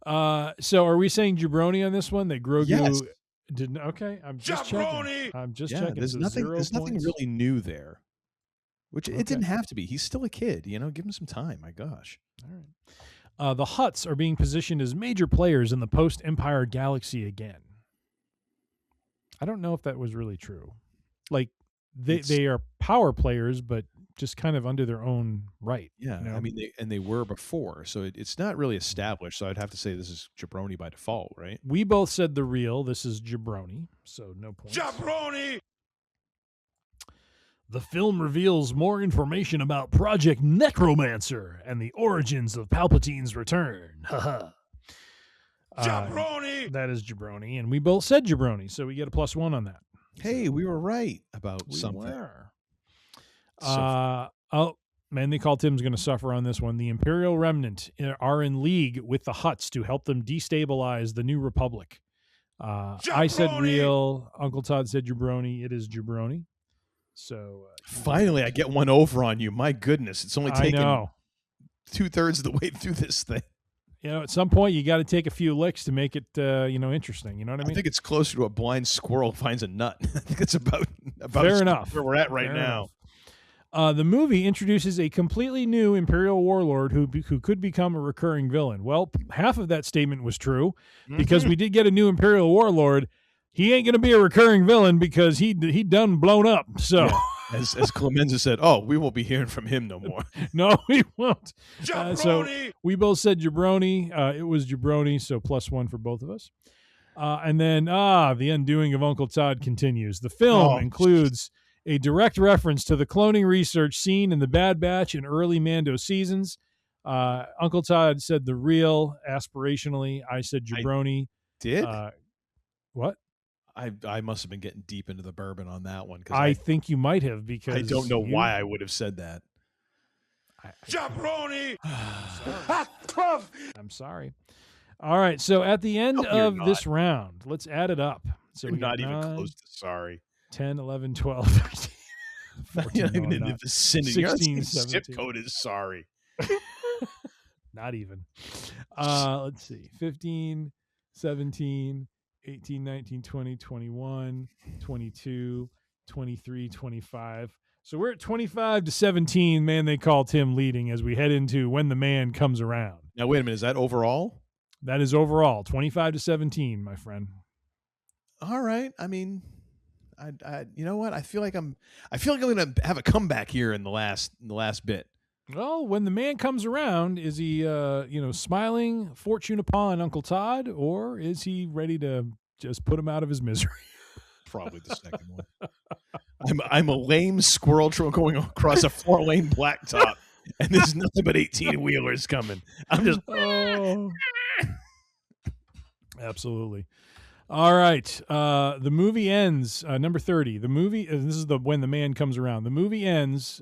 So are we saying jabroni on this one? That Grogu didn't? Okay, I'm just checking. I'm just checking. There's nothing really new there, which it didn't have to be. He's still a kid, give him some time. My gosh. All right. The Hutts are being positioned as major players in the post-Empire galaxy again. I don't know if that was really true. Like they are power players, but just kind of under their own right. Yeah, I mean, they were before, so it's not really established. So I'd have to say this is jabroni by default, right? We both said the real. This is jabroni, so no points. Jabroni! The film reveals more information about Project Necromancer and the origins of Palpatine's return. Haha. Jabroni! That is jabroni, and we both said jabroni, so we get a +1 on that. Hey, we were right about something. Were. They call Tim's going to suffer on this one. The Imperial Remnant are in league with the Hutts to help them destabilize the New Republic. I said real. Uncle Todd said jabroni. It is jabroni. So finally, I get one over on you. My goodness, it's only taken 2/3 of the way through this thing. At some point, you got to take a few licks to make it, interesting. You know what I mean? I think it's closer to a blind squirrel finds a nut. I think it's about fair enough where we're at right now. The movie introduces a completely new Imperial warlord who could become a recurring villain. Well, half of that statement was true because we did get a new Imperial warlord. He ain't going to be a recurring villain because he done blown up. So. Yeah. As Clemenza said, we won't be hearing from him no more. No, we won't. So we both said jabroni. It was jabroni, so +1 for both of us. And then, the undoing of Uncle Todd continues. The film includes a direct reference to the cloning research seen in the Bad Batch and early Mando seasons. Uncle Todd said the real aspirationally. I said jabroni. Did? What? I must have been getting deep into the bourbon on that one. I think you might have because I don't know why I would have said that. Jabroni! I'm sorry. All right, so at the end of this round, let's add it up. So we're not even close to sorry. 10, 11, 12, 13, 14, not even in the vicinity. 16, 17. Zip code is sorry. Not even. Let's see. 15, 17, 18, 19, 20, 21, 22, 23, 25. So we're at 25-17. Man, they call Tim leading as we head into When the Man Comes Around. Now, wait a minute. Is that overall? That is overall 25-17, my friend. All right. I mean, I you know what? I feel like I'm going to have a comeback here in the last bit. Well, when the man comes around, is he, smiling fortune upon Uncle Todd, or is he ready to just put him out of his misery? Probably the second one. I'm a lame squirrel going across a 4-lane blacktop, and there's nothing but 18-wheelers coming. I'm just. Oh. Absolutely. All right. The movie ends. Number 30. The movie. This is the When the Man Comes Around. The movie ends.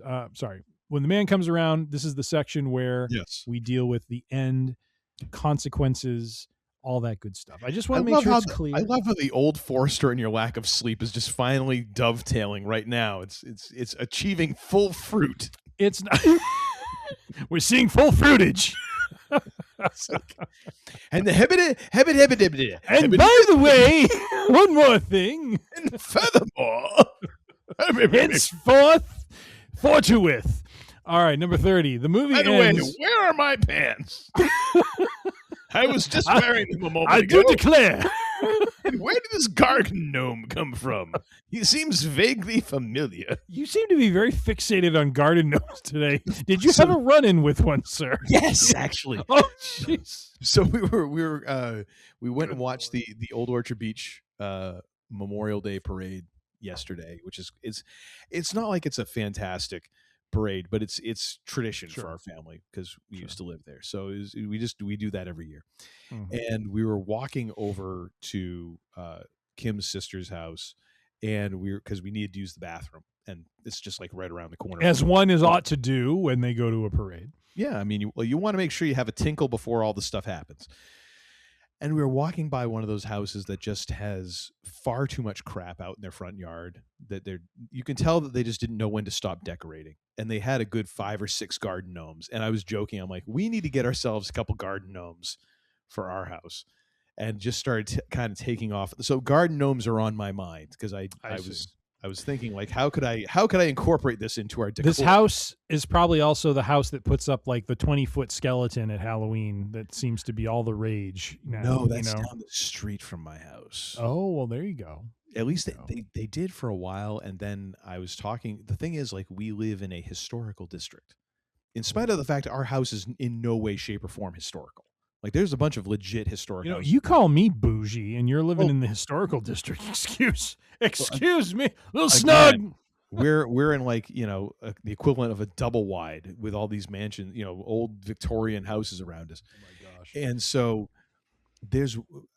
When the man comes around, this is the section where we deal with the end, consequences, all that good stuff. I just want to make sure it's clear. I love how the old Forster and your lack of sleep is just finally dovetailing right now. It's achieving full fruit. It's not. We're seeing full fruitage. And the hibbity. And by the way, one more thing. And furthermore, henceforth, forthwith. All right, number 30. The movie ends. By the way, where are my pants? I was just wearing them a moment ago. I do declare. And where did this garden gnome come from? He seems vaguely familiar. You seem to be very fixated on garden gnomes today. Did you have a run-in with one, sir? Yes, actually. Oh, jeez. So we went and watched the Old Orchard Beach Memorial Day parade yesterday, which is it's not like it's a fantastic parade, but it's tradition for our family because we used to live there. So we do that every year. Mm-hmm. And we were walking over to Kim's sister's house, and because we needed to use the bathroom, and it's just like right around the corner. As one is ought to do when they go to a parade. Yeah, I mean, you want to make sure you have a tinkle before all the stuff happens. And we were walking by one of those houses that just has far too much crap out in their front yard. That you can tell that they just didn't know when to stop decorating. And they had a good 5 or 6 garden gnomes. And I was joking. I'm like, we need to get ourselves a couple garden gnomes for our house. And just started kind of taking off. So garden gnomes are on my mind because I was thinking, like, how could I incorporate this into our decor? This house is probably also the house that puts up like the 20-foot skeleton at Halloween that seems to be all the rage now. No, that's down the street from my house. Oh, well, there you go. At least they did for a while, and then I was talking. The thing is, like, we live in a historical district. In spite of the fact our house is in no way, shape, or form historical. Like, there's a bunch of legit historical. You call me bougie, and you're living in the historical district. Excuse me, little snug. We're in, like, the equivalent of a double wide with all these mansions, old Victorian houses around us. Oh my gosh! And so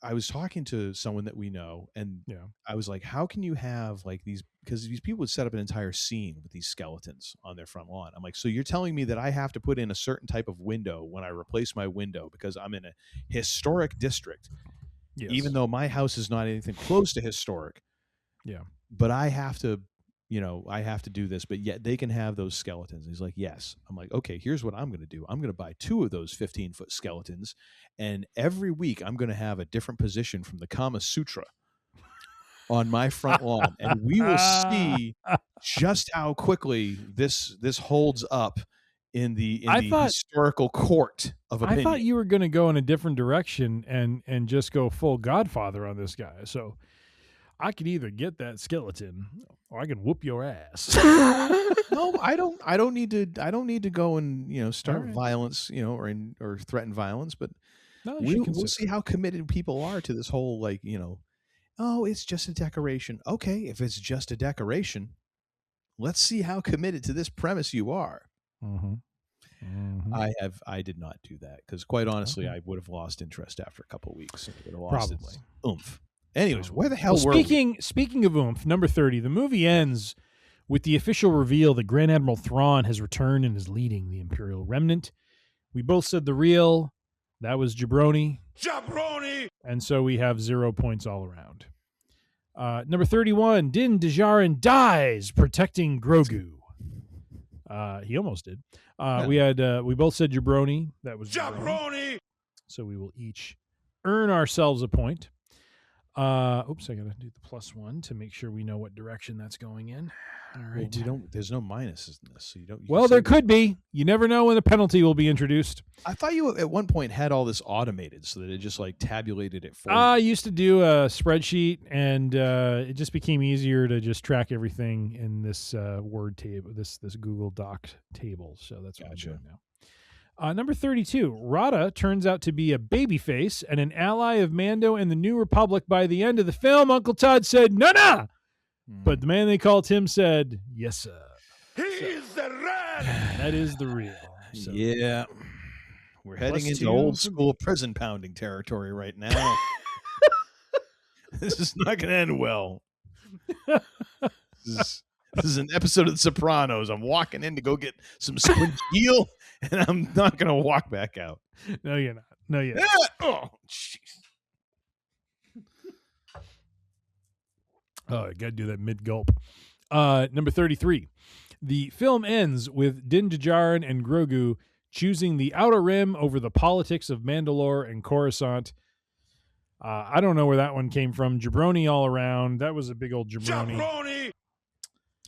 I was talking to someone that we know, and I was like, how can you have like these? Because these people would set up an entire scene with these skeletons on their front lawn. I'm like, so you're telling me that I have to put in a certain type of window when I replace my window because I'm in a historic district, even though my house is not anything close to historic. Yeah. But I have to, I have to do this, but yet they can have those skeletons. He's like, yes. I'm like, okay, here's what I'm going to do. I'm going to buy 2 of those 15-foot skeletons. And every week I'm going to have a different position from the Kama Sutra on my front lawn. And we will see just how quickly this holds up in the historical court of opinion. I thought you were going to go in a different direction and just go full Godfather on this guy. So I could either get that skeleton or I can whoop your ass. No, I don't need to go and start violence, or threaten violence, but we'll see how committed people are to this whole, like, oh, it's just a decoration. Okay, if it's just a decoration, let's see how committed to this premise you are. Mm-hmm. Mm-hmm. I did not do that because, quite honestly, I would have lost interest after a couple of weeks. It would have lost its oomph. Anyways, where the hell were we? Speaking of oomph, number 30, the movie ends with the official reveal that Grand Admiral Thrawn has returned and is leading the Imperial Remnant. We both said the real. That was Jabroni. Jabroni! And so we have 0 points all around. Number 31, Din Djarin dies protecting Grogu. He almost did. We both said Jabroni. That was Jabroni. So we will each earn ourselves a point. Oops, I got to do the +1 to make sure we know what direction that's going in. All Well, right. we don't. There's no minuses in this, so you don't. You can Well, say there could be. You never know when the penalty will be introduced. I thought you at one point had all this automated so that it just like tabulated it for I you. used to do a spreadsheet, and it just became easier to just track everything in this Word table, this Google Doc table. So that's what Gotcha. I'm doing now. Number 32, Rada turns out to be a babyface and an ally of Mando and the New Republic by the end of the film. Uncle Todd said, no. But the man they called Tim said, yes, sir. He's the red. That is the real. So, Yeah. We're heading into +2 old for school prison pounding territory right now. This is not going to end well. This is an episode of The Sopranos. I'm walking in to go get some squid eel, and I'm not going to walk back out. No, you're not. No, you're not. Oh, jeez. Oh, I got to do that mid-gulp. Number 33. The film ends with Din Djarin and Grogu choosing the Outer Rim over the politics of Mandalore and Coruscant. I don't know where that one came from. Jabroni all around. That was a big old jabroni. Jabroni.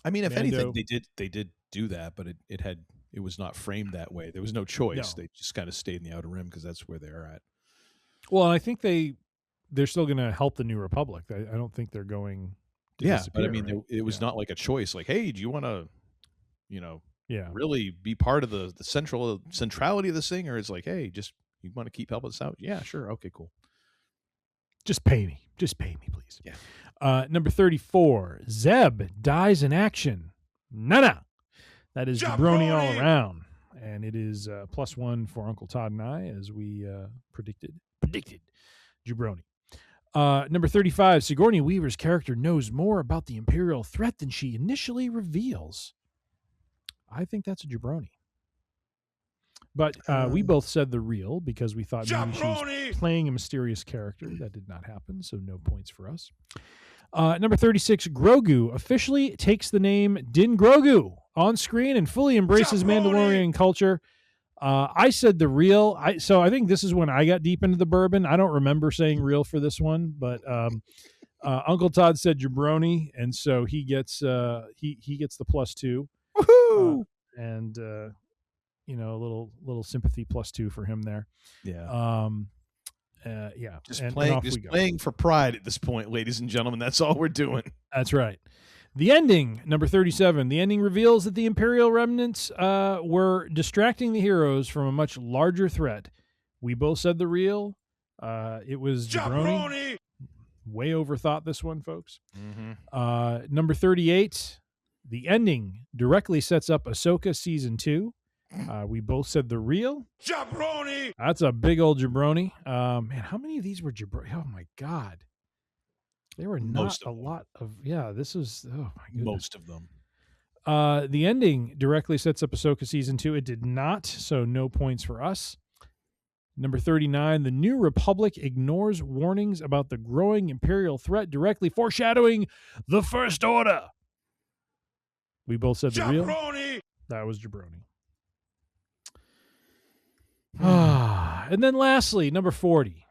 I mean, if Mando. anything, they did do that, but it was not framed that way. There was no choice. No. They just kind of stayed in the Outer Rim because that's where they're at. Well, I think they're still going to help the New Republic. I don't think they're going to Yeah, disappear, but I mean, right? it was not like a choice. Like, hey, do you want to, Yeah. really be part of the centrality of this thing, or it's like, hey, just you want to keep helping us out? Yeah, sure, okay, cool. Just pay me. Just pay me, please. Yeah. Number 34. Zeb dies in action. No. That is jabroni all Jabroni! around. And it is +1 for Uncle Todd and I, as we predicted. Jabroni. Number 35. Sigourney Weaver's character knows more about the Imperial threat than she initially reveals. I think that's a jabroni. But we both said the real because we thought maybe she was Jabroni. playing a mysterious character. That did not happen, so no points for us. Number 36, Grogu officially takes the name Din Grogu on screen and fully embraces Jabroni. Mandalorian culture. I said the real. So I think this is when I got deep into the bourbon. I don't remember saying real for this one, but Uncle Todd said jabroni, and so he gets he gets the +2. Woohoo! And a little sympathy +2 for him there. Yeah. Yeah. Just and playing, off just we go. playing for pride at this point, ladies and gentlemen. That's all we're doing. That's right. The ending, number 37. The ending reveals that the Imperial remnants were distracting the heroes from a much larger threat. We both said the real. It was jabroni. Jabroni. Way overthought this one, folks. Mm-hmm. Number 38. The ending directly sets up Ahsoka season 2. We both said the real. Jabroni. That's a big old jabroni. Man, how many of these were jabroni? Oh my God. There were not Most a of them. lot of, this is, oh my goodness. Most of them. The ending directly sets up Ahsoka season 2. It did not, so no points for us. Number 39, the New Republic ignores warnings about the growing Imperial threat, directly foreshadowing the First Order. We both said the real. Jabroni. That was jabroni. And then lastly, number 40,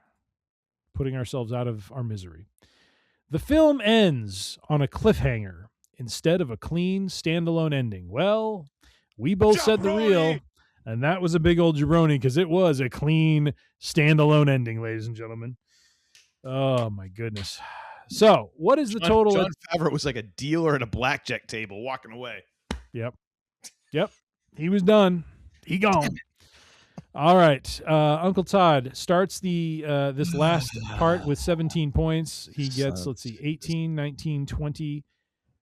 putting ourselves out of our misery. The film ends on a cliffhanger instead of a clean, standalone ending. Well, we both said the real, Jabroni. and that was a big old jabroni because it was a clean, standalone ending, ladies and gentlemen. Oh, my goodness. So, what is the total? John Favreau was like a dealer at a blackjack table walking away. Yep. He was done. He gone. All right. Uncle Todd starts the this last part with 17 points. He gets, let's see, 18, 19, 20,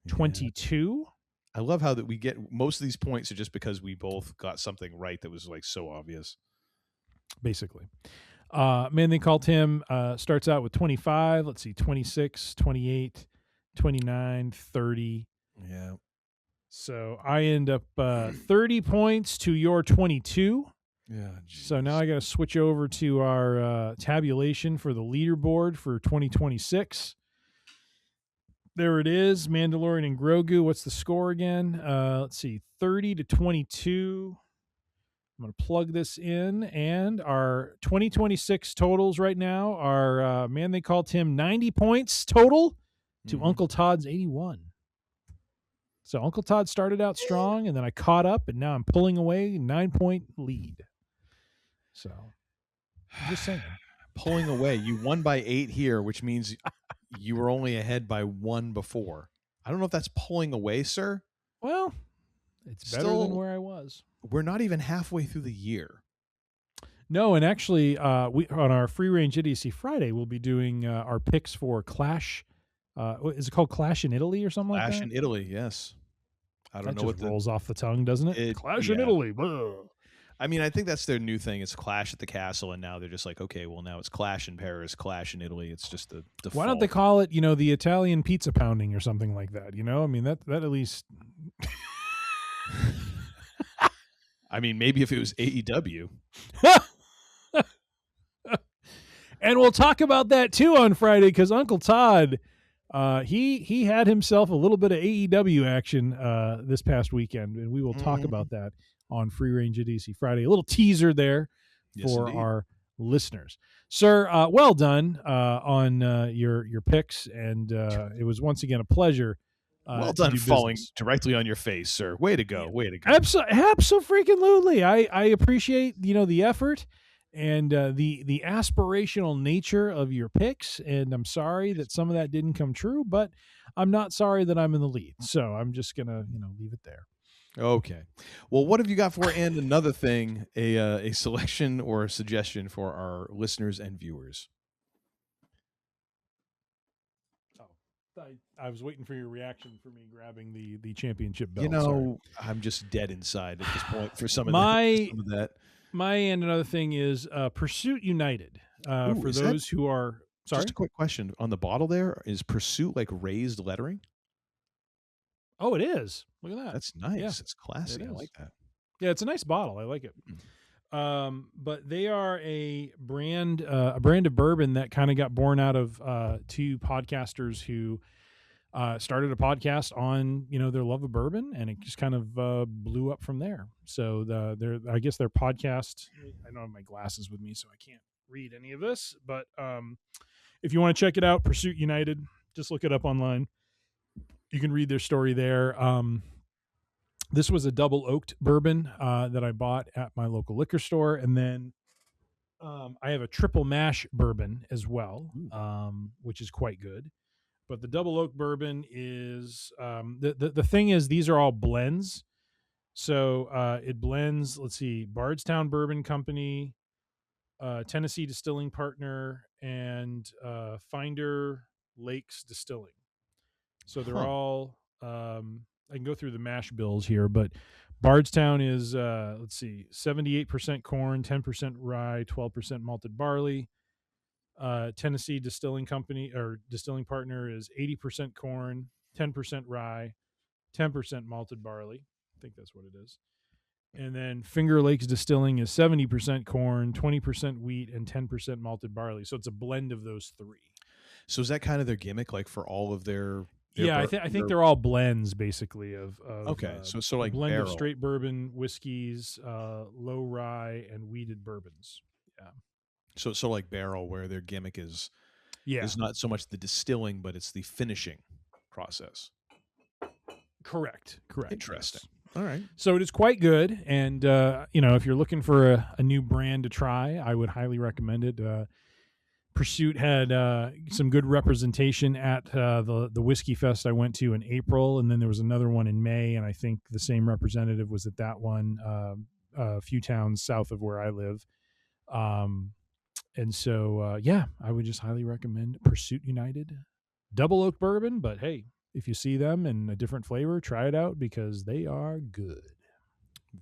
22. I love how that we get most of these points are just because we both got something right that was like so obvious. Basically. Man, they called him, starts out with 25. Let's see, 26, 28, 29, 30. Yeah. So I end up 30 points to your 22. Yeah. So now I got to switch over to our tabulation for the leaderboard for 2026. There it is, Mandalorian and Grogu. What's the score again? Let's see, 30 to 22. I'm going to plug this in, and our 2026 totals right now are man, they call Tim 90 points total to Uncle Todd's 81. So Uncle Todd started out strong, and then I caught up, and now I'm pulling away 9-point lead. So I'm just saying. Pulling away. You won by 8 here, which means you were only ahead by 1 before. I don't know if that's pulling away, sir. Well, it's better than where I was. We're not even halfway through the year. No, and actually, we on our Free Range Idiocy Friday, we'll be doing our picks for Clash. Is it called Clash in Italy or something like that? Clash in Italy, yes. I don't know what rolls off the tongue, doesn't it? Clash in Italy. Blah. I mean, I think that's their new thing. It's Clash at the Castle, and now they're just like, okay, well, now it's Clash in Paris, Clash in Italy. It's just the default. Why don't they call it, the Italian pizza pounding or something like that? I mean, that at least. I mean, maybe if it was AEW. And we'll talk about that too on Friday, because Uncle Todd, he had himself a little bit of AEW action this past weekend, and we will talk about that on Free Range Idiocy Friday. A little teaser there for our listeners. Sir, well done on your picks, and it was once again a pleasure. Well done, falling directly on your face, sir. Way to go! Way to go! Absolutely. I appreciate the effort and the aspirational nature of your picks, and I'm sorry that some of that didn't come true, but I'm not sorry that I'm in the lead. So I'm just gonna leave it there. Okay. Well, what have you got for, and another thing, a selection or a suggestion for our listeners and viewers? I was waiting for your reaction for me grabbing the championship belt. I'm just dead inside at this point for some of that. My and another thing is Pursuit United. For those who are sorry. Just a quick question on the bottle. There is Pursuit like raised lettering. Oh, it is. Look at that. That's nice. Yeah, it's classy. I like that. Yeah, it's a nice bottle. I like it. But they are a brand of bourbon that kind of got born out of two podcasters who started a podcast on their love of bourbon, and it just kind of blew up from there. So I guess their podcast. I don't have my glasses with me, so I can't read any of this. But if you want to check it out, Pursuit United, just look it up online. You can read their story there. This was a double oaked bourbon that I bought at my local liquor store. And then I have a triple mash bourbon as well, which is quite good. But the double oak bourbon is the thing is, these are all blends. So it blends, let's see, Bardstown Bourbon Company, Tennessee Distilling Partner, and Finder Lakes Distilling. So they're all I can go through the mash bills here, but Bardstown is, 78% corn, 10% rye, 12% malted barley. Tennessee Distilling Company or Distilling Partner is 80% corn, 10% rye, 10% malted barley. I think that's what it is. And then Finger Lakes Distilling is 70% corn, 20% wheat, and 10% malted barley. So it's a blend of those three. So is that kind of their gimmick, like for all of their I think they're all blends basically of okay. So like blend barrel. of straight bourbon, whiskeys, low rye, and wheated bourbons. Yeah. So like barrel, where their gimmick is not so much the distilling, but it's the finishing process. Correct. Interesting. Yes. All right. So it is quite good, and if you're looking for a new brand to try, I would highly recommend it. Pursuit had some good representation at the Whiskey Fest I went to in April, and then there was another one in May, and I think the same representative was at that one a few towns south of where I live. And so, I would just highly recommend Pursuit United. Double oak bourbon, but hey, if you see them in a different flavor, try it out because they are good.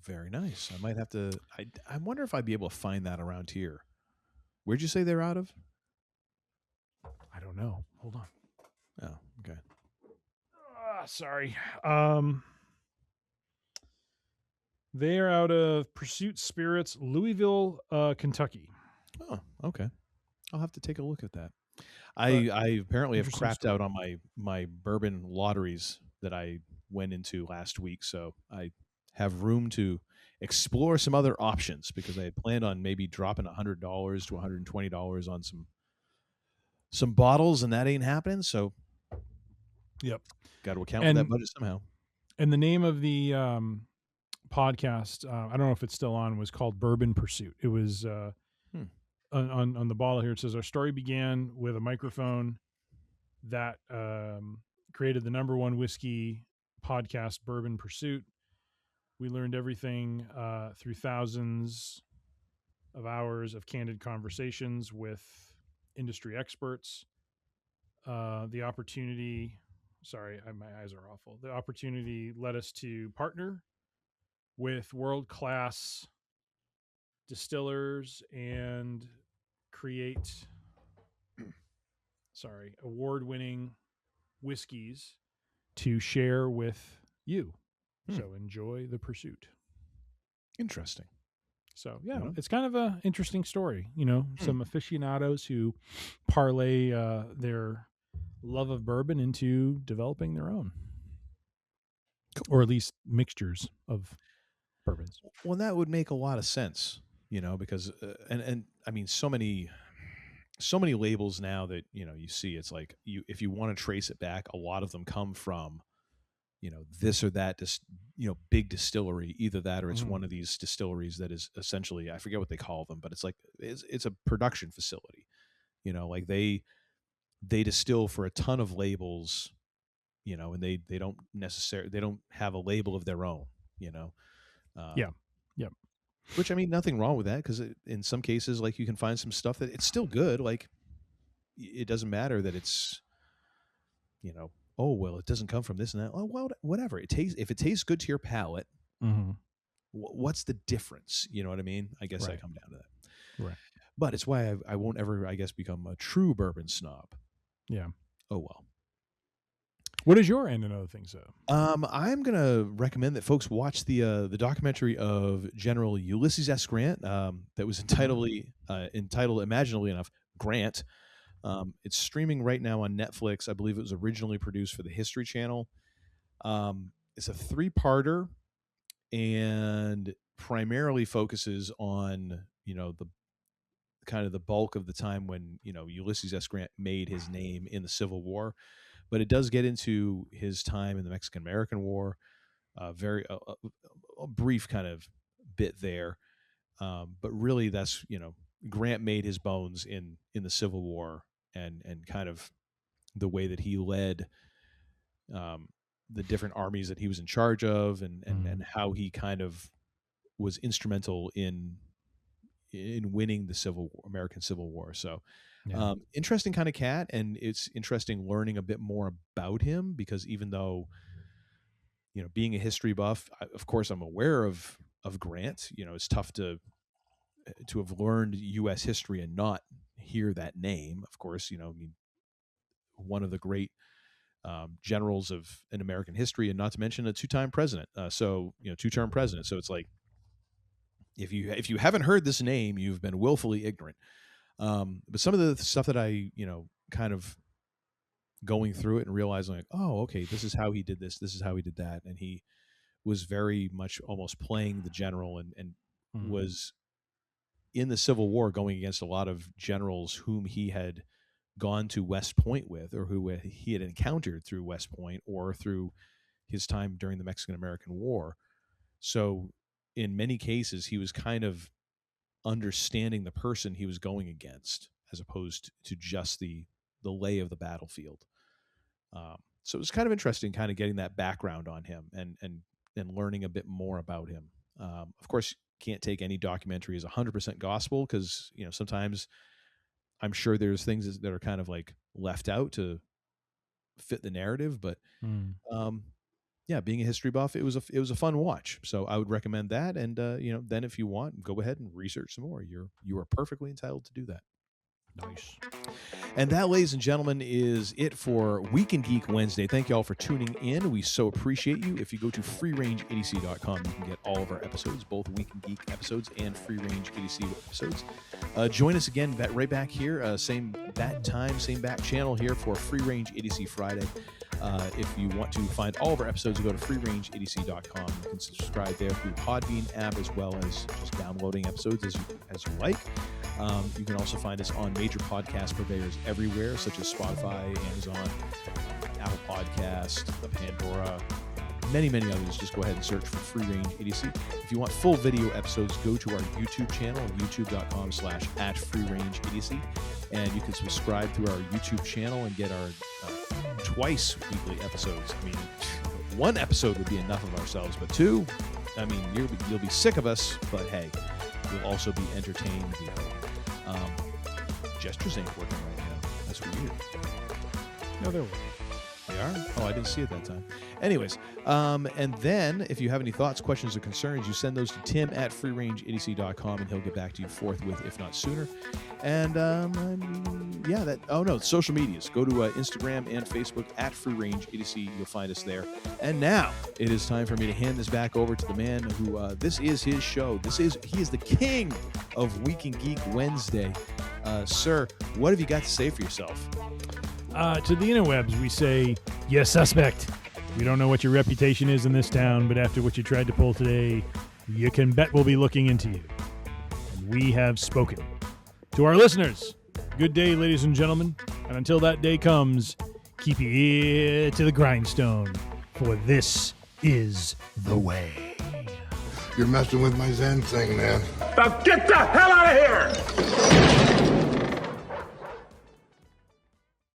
Very nice. I might have to, I wonder if I'd be able to find that around here. Where'd you say they're out of? I don't know. Hold on. Oh, okay. Sorry. They are out of Pursuit Spirits, Louisville, Kentucky. Oh, okay. I'll have to take a look at that. I apparently have crapped out on my bourbon lotteries that I went into last week, so I have room to explore some other options because I had planned on maybe dropping $100 to $120 on some bottles, and that ain't happening. So, Yep. got to account for that budget somehow. And the name of the podcast, I don't know if it's still on, was called Bourbon Pursuit. It was on the bottle here. It says, our story began with a microphone that created the #1 whiskey podcast, Bourbon Pursuit. We learned everything through thousands of hours of candid conversations with industry experts. The opportunity, my eyes are awful. The opportunity led us to partner with world-class distillers and create, award-winning whiskeys to share with you. So enjoy the pursuit. Interesting. So, yeah, it's kind of an interesting story. Some aficionados who parlay their love of bourbon into developing their own. Or at least mixtures of bourbons. Well, that would make a lot of sense, because, and I mean, so many labels now that, you see, it's like if you want to trace it back, a lot of them come from, this or that, big distillery, either that or it's one of these distilleries that is essentially, I forget what they call them, but it's like, it's a production facility, like they distill for a ton of labels, and they don't have a label of their own, Yeah. Which, I mean, nothing wrong with that, because in some cases, like, you can find some stuff that it's still good. Like, it doesn't matter that it's, oh, well, it doesn't come from this and that. Oh, well, whatever. If it tastes good to your palate, what's the difference? You know what I mean? I guess I come down to that. Right. But it's why I won't ever, I guess, become a true bourbon snob. Yeah. Oh, well. What is your and another thing, so? I'm going to recommend that folks watch the documentary of General Ulysses S. Grant that was entitled, imaginably enough, Grant. It's streaming right now on Netflix. I believe it was originally produced for the History Channel. It's a 3-parter and primarily focuses on, the kind of the bulk of the time when, Ulysses S. Grant made his name in the Civil War. But it does get into his time in the Mexican-American War, a brief kind of bit there. But really, that's, Grant made his bones in the Civil War and kind of the way that he led the different armies that he was in charge of and how he kind of was instrumental in winning the American Civil War. So, interesting kind of cat, and it's interesting learning a bit more about him, because even though, being a history buff, of course I'm aware of Grant. It's tough to have learned U.S. history and not hear that name. Of course, one of the great generals in American history, and not to mention a 2-time president. 2-term president. So it's like, if you haven't heard this name, you've been willfully ignorant. But some of the stuff that I, kind of going through it and realizing, like, oh, okay, this is how he did this. This is how he did that. And he was very much almost playing the general and was in the Civil War going against a lot of generals whom he had gone to West Point with, or who he had encountered through West Point or through his time during the Mexican-American War. So in many cases, he was kind of understanding the person he was going against, as opposed to just the lay of the battlefield. So it was kind of interesting, kind of getting that background on him and learning a bit more about him. Of course, can't take any documentary as 100% gospel, because sometimes I'm sure there's things that are kind of like left out to fit the narrative. But being a history buff, it was a fun watch. So I would recommend that. And then if you want, go ahead and research some more. You are perfectly entitled to do that. Nice. And that, ladies and gentlemen, is it for Week in Geek Wednesday. Thank you all for tuning in. We so appreciate you. If you go to freerangeidiocy.com, you can get all of our episodes, both Week in Geek episodes and Free Range Idiocy episodes. Join us again right back here, same bat time, same bat channel here for Free Range Idiocy Friday. If you want to find all of our episodes, go to freerangeedc.com. You can subscribe there through the Podbean app, as well as just downloading episodes as you like. You can also find us on major podcast purveyors everywhere, such as Spotify, Amazon, Apple Podcast, Pandora, many others. Just go ahead and search for Free Range Idiocy. If you want full video episodes, go to our YouTube channel, youtube.com/@freerangeidiocy, and you can subscribe through our YouTube channel and get our twice weekly episodes. I mean, one episode would be enough of ourselves, but two, I mean, you'll be sick of us, but hey, you'll also be entertained. Gestures ain't working right now. That's weird. No, they're working. They are? Oh, I didn't see it that time. Anyways, and then if you have any thoughts, questions, or concerns, you send those to tim@freerangeidc.com, and he'll get back to you forthwith, if not sooner. And social medias. Go to Instagram and Facebook @freerangeidc. You'll find us there. And now it is time for me to hand this back over to the man who this is his show. He is the king of Week in Geek Wednesday. Sir, what have you got to say for yourself? To the interwebs, we say, you suspect. We don't know what your reputation is in this town, but after what you tried to pull today, you can bet we'll be looking into you. And we have spoken. To our listeners, good day, ladies and gentlemen. And until that day comes, keep your ear to the grindstone, for this is the way. You're messing with my Zen thing, man. Now get the hell out of here!